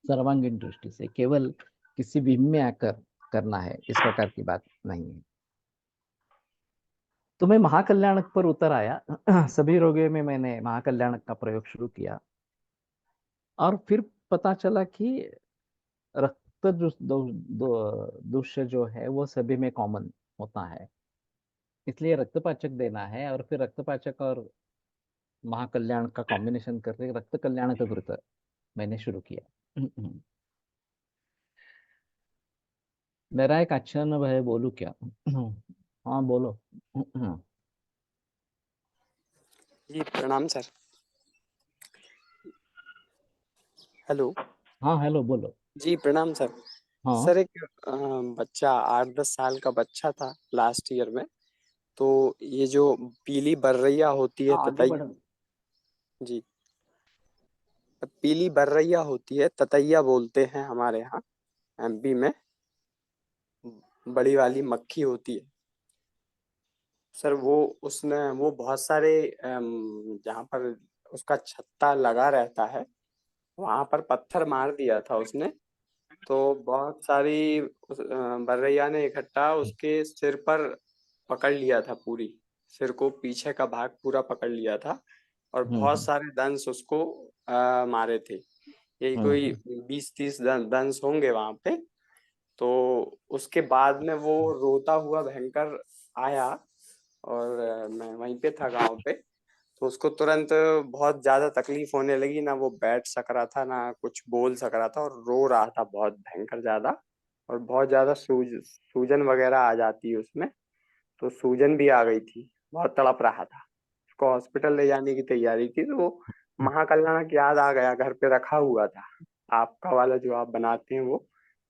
Speaker 1: सर्वांगीण दृष्टि से, केवल किसी भी में आकर करना है, इस प्रकार की बात नहीं है। तो मैं महाकल्याणक पर उतर आया। सभी रोगियों में मैंने महाकल्याणक का प्रयोग शुरू किया। और फिर पता चला कि रक्त दोष जो है वो सभी में कॉमन होता है। इसलिए रक्तपाचक देना है, और फिर रक्तपाचक और महाकल्याण का कॉम्बिनेशन करके रक्त कल्याण का घृत मैंने शुरू किया। मेरा एक अच्छा अनुभव है, बोलूं क्या? हाँ बोलो।
Speaker 3: जी प्रणाम सर। हेलो।
Speaker 1: हाँ हेलो बोलो।
Speaker 3: जी प्रणाम सर।
Speaker 1: हाँ
Speaker 3: सर एक बच्चा 8-10 साल का बच्चा था लास्ट ईयर में। तो ये जो पीली बर्रैया होती है
Speaker 1: आगे
Speaker 3: ततई
Speaker 1: बढ़ो।
Speaker 3: जी, पीली बर्रैया होती है, ततैया बोलते हैं हमारे यहाँ एमपी में। बड़ी वाली मक्खी होती है सर। वो बहुत सारे जहाँ पर उसका छत्ता लगा रहता है वहां पर पत्थर मार दिया था उसने। तो बहुत सारी बर्रैया ने इकट्ठा उसके सिर पर पकड़ लिया था, पूरी सिर को पीछे का भाग पूरा पकड़ लिया था। और बहुत
Speaker 1: हम्म
Speaker 3: सारे दंश उसको मारे थे। यही कोई
Speaker 1: हम्म
Speaker 3: 20-30 दंश होंगे वहां पे। तो उसके बाद में वो रोता हुआ भयंकर आया। और मैं वहीं पे था गांव पे। तो उसको तुरंत बहुत ज्यादा तकलीफ होने लगी, ना वो बैठ सक रहा था ना कुछ बोल सक रहा था, और रो रहा था बहुत भयंकर ज्यादा। और बहुत ज्यादा सूजन वगैरह आ जाती है उसमें। तो सूजन भी आ गई थी, बहुत तड़प रहा था। उसको हॉस्पिटल ले जाने की तैयारी थी, तो वो महाकल्याणक याद आ गया, घर पे रखा हुआ था आपका वाला जो आप बनाते हैं वो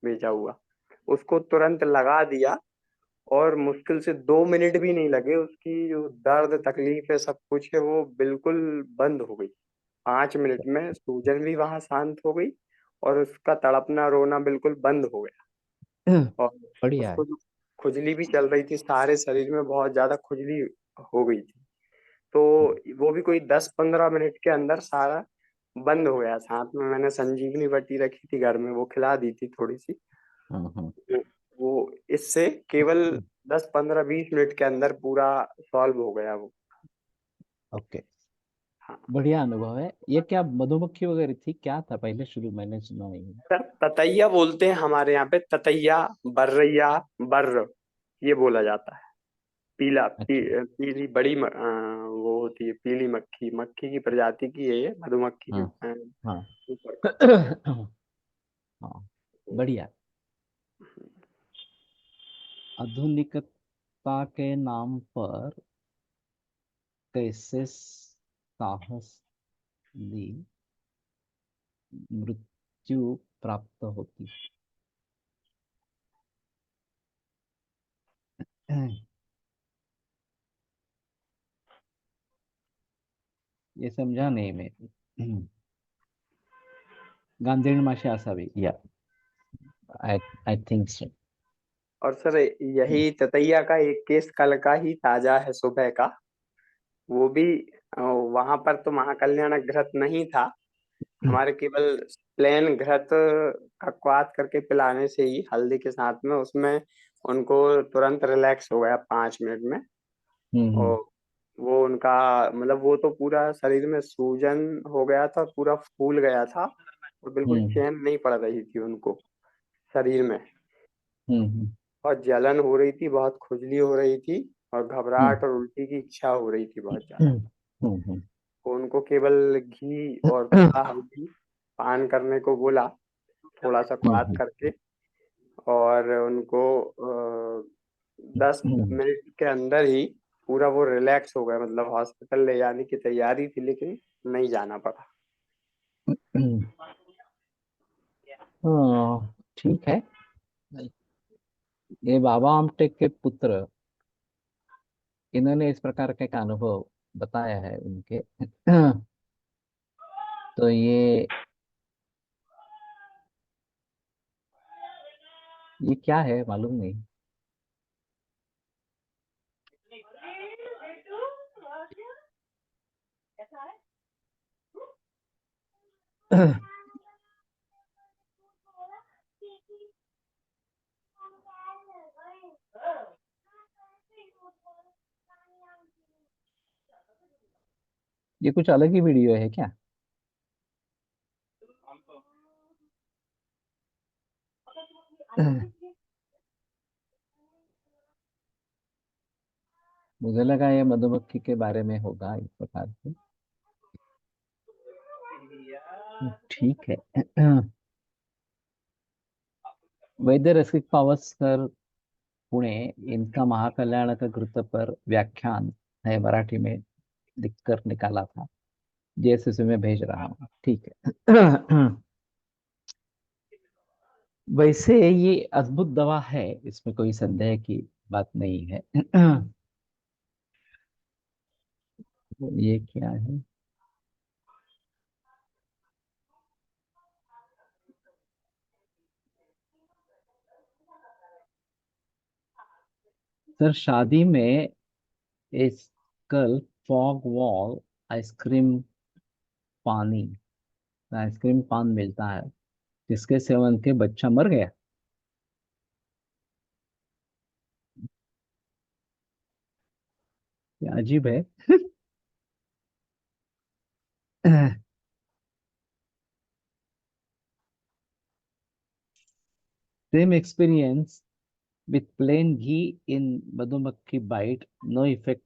Speaker 3: भेजा हुआ। उसको तुरंत लगा दिया। और मुश्किल से 2 मिनट भी नहीं लगे, उसकी जो दर्द तकलीफ है सब कुछ है वो बिल्कुल बंद हो गई। 5 मिनट में सूजन भी वहां शांत हो गई। और उसका तड़पना रोना बिल्कुल बंद हो गया। और
Speaker 1: बढ़िया
Speaker 3: उसको
Speaker 1: है।
Speaker 3: जो खुजली भी चल रही थी, सारे शरीर में बहुत ज्यादा खुजली हो गई थी। तो वो भी कोई 10-15 मिनट के अंदर सारा बंद हो गया। साथ में मैंने संजीवनी बटी रखी थी घर में, वो खिला दी थी थोड़ी सी।
Speaker 1: हम्म।
Speaker 3: वो वो इससे केवल 10-15-20 मिनट के अंदर पूरा सॉल्व हो गया वो।
Speaker 1: ओके।
Speaker 3: हाँ
Speaker 1: बढ़िया अनुभव है। ये क्या मधुमक्खी वगैरह थी, क्या था पहले, शुरू मैंने सुना नहीं।
Speaker 3: सर, ततैया बोलते हैं हमारे यहाँ पे, ततैया, बर्रैया, बर्र, ये बोला जाता है।
Speaker 1: अच्छा।
Speaker 3: पीली बड़ी वो होती है पीली मक्खी, मक्खी की प्रजाति की है ये मधुमक्खी।
Speaker 1: हाँ हाँ।
Speaker 3: ऊपर।
Speaker 1: हाँ बढ़िया। आधुनिकता के नाम पर कैसे साहस दी मृत्यु प्राप्त होती है। ये समझा नहीं मैं। गांधीण माशी असावी या आई आई थिंक सो।
Speaker 3: और सर यही ततैया का एक केस कल का ही ताजा है, सुबह का। वो भी वहां पर तो महाकल्याण घृत नहीं था हमारे, केवल प्लेन घृत का क्वाथ करके पिलाने से ही हल्दी के साथ में, उसमें उनको तुरंत रिलैक्स हो गया 5 मिनट में।
Speaker 1: हम्म
Speaker 3: और वो उनका मतलब वो तो पूरा शरीर में सूजन हो गया था, पूरा फूल गया था। और बिल्कुल
Speaker 1: हम्म
Speaker 3: चैन नहीं पड़ रही थी उनको शरीर में।
Speaker 1: हम्म
Speaker 3: बहुत जलन हो रही थी, बहुत खुजली हो रही थी। और घबराहट और उल्टी की इच्छा हो रही थी बहुत ज्यादा।
Speaker 1: हम्म
Speaker 3: तो उनको केवल घी और थोड़ा हल्दी पान करने को बोला, थोड़ा सा क्वाथ
Speaker 1: हम्म
Speaker 3: करके। और उनको 10 मिनट के अंदर ही पूरा वो रिलैक्स हो गया। मतलब हॉस्पिटल ले जाने की तैयारी थी लेकिन नहीं जाना पड़ा।
Speaker 1: हाँ ठीक है। ये बाबा आमटे के पुत्र, इन्होंने इस प्रकार का एक अनुभव बताया है उनके। तो ये क्या है मालूम नहीं। ये कुछ अलग ही वीडियो है क्या? मुझे लगा ये मधुमक्खी के बारे में होगा इस प्रकार से। ठीक है। वैद्य रसिक पावस सर पुणे, इनका महाकल्याण का कृत पर व्याख्यान है, मराठी में लिखकर निकाला था, जेएसएस में भेज रहा हूँ, ठीक है। वैसे ये अद्भुत दवा है, इसमें कोई संदेह की बात नहीं है। ये क्या है? सर, शादी में इस कल फॉग वॉल आइसक्रीम पानी आइसक्रीम पान मिलता है, जिसके सेवन के बच्चा मर गया। ये अजीब है। Same experience with plain ghee in Madhumakhi bite, no effect.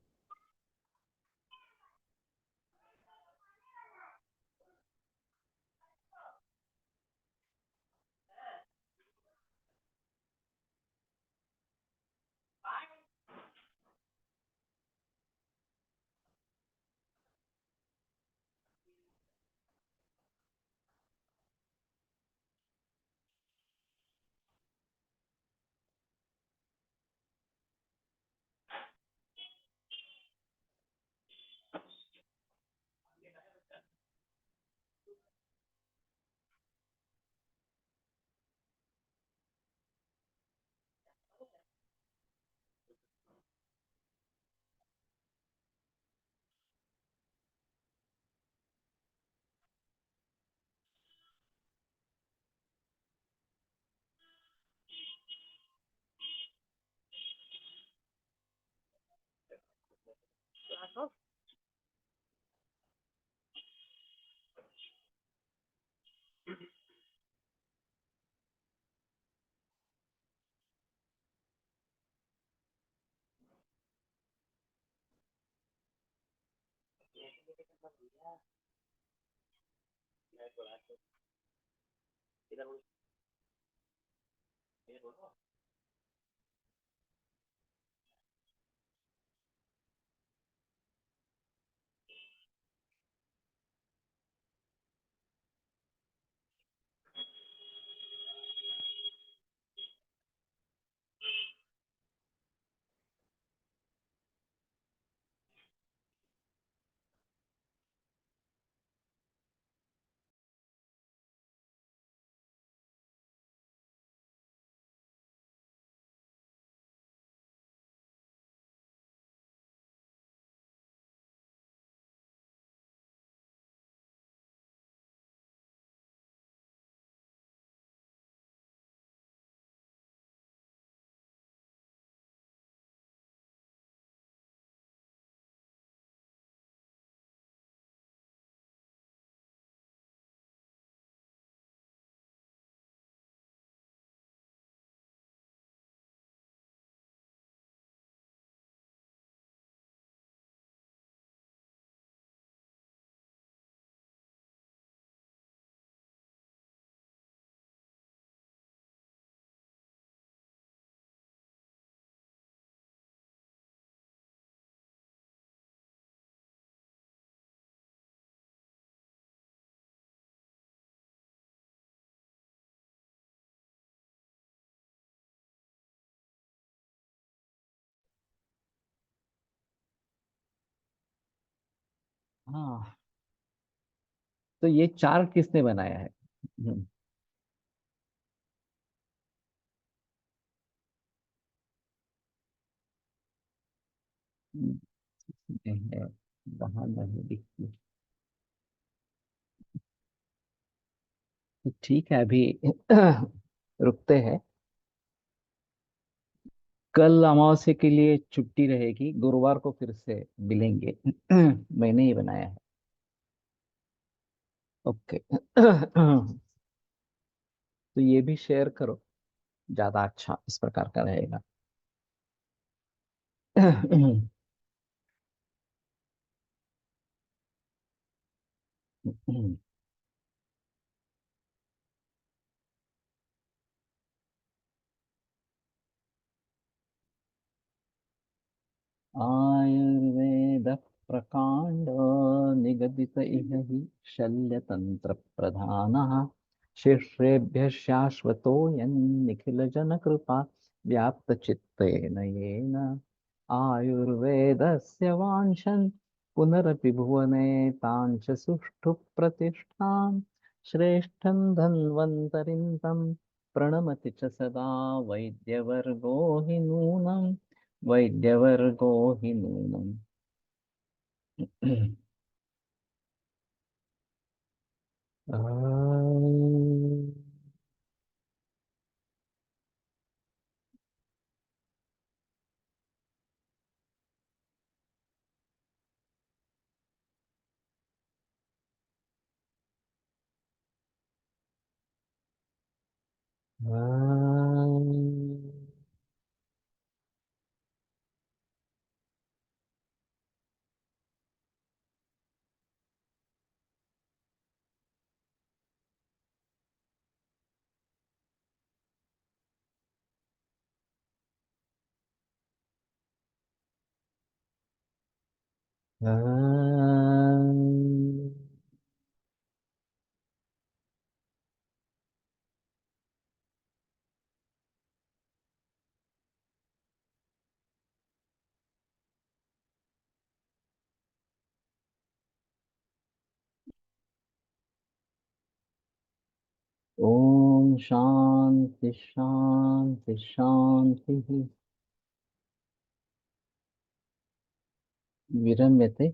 Speaker 1: हाँ, तो ये चार्ट किसने बनाया है? है, वहां नहीं दिखती। तो ठीक है, अभी रुकते हैं। कल अमावस्या के लिए छुट्टी रहेगी, गुरुवार को फिर से मिलेंगे। मैंने ही बनाया है। ओके। तो ये भी शेयर करो, ज्यादा अच्छा इस प्रकार का रहेगा। सुन्दरकाण्ड निगदित इह हि शल्यतन्त्रप्रधानः शिष्येभ्यः शाश्वतोऽयं निखिलजनकृपा व्याप्तचित्तेन येन आयुर्वेदस्य वाञ्छन् पुनरपि भुवने ताञ्च सुष्ठु प्रतिष्ठां श्रेष्ठं धन्वन्तरिं तं प्रणमति च सदा वैद्यवर्गो हि नूनं वैद्यवर्गो हि नूनम् ॐ शान्ति शान्ति शान्तिः विरम्यते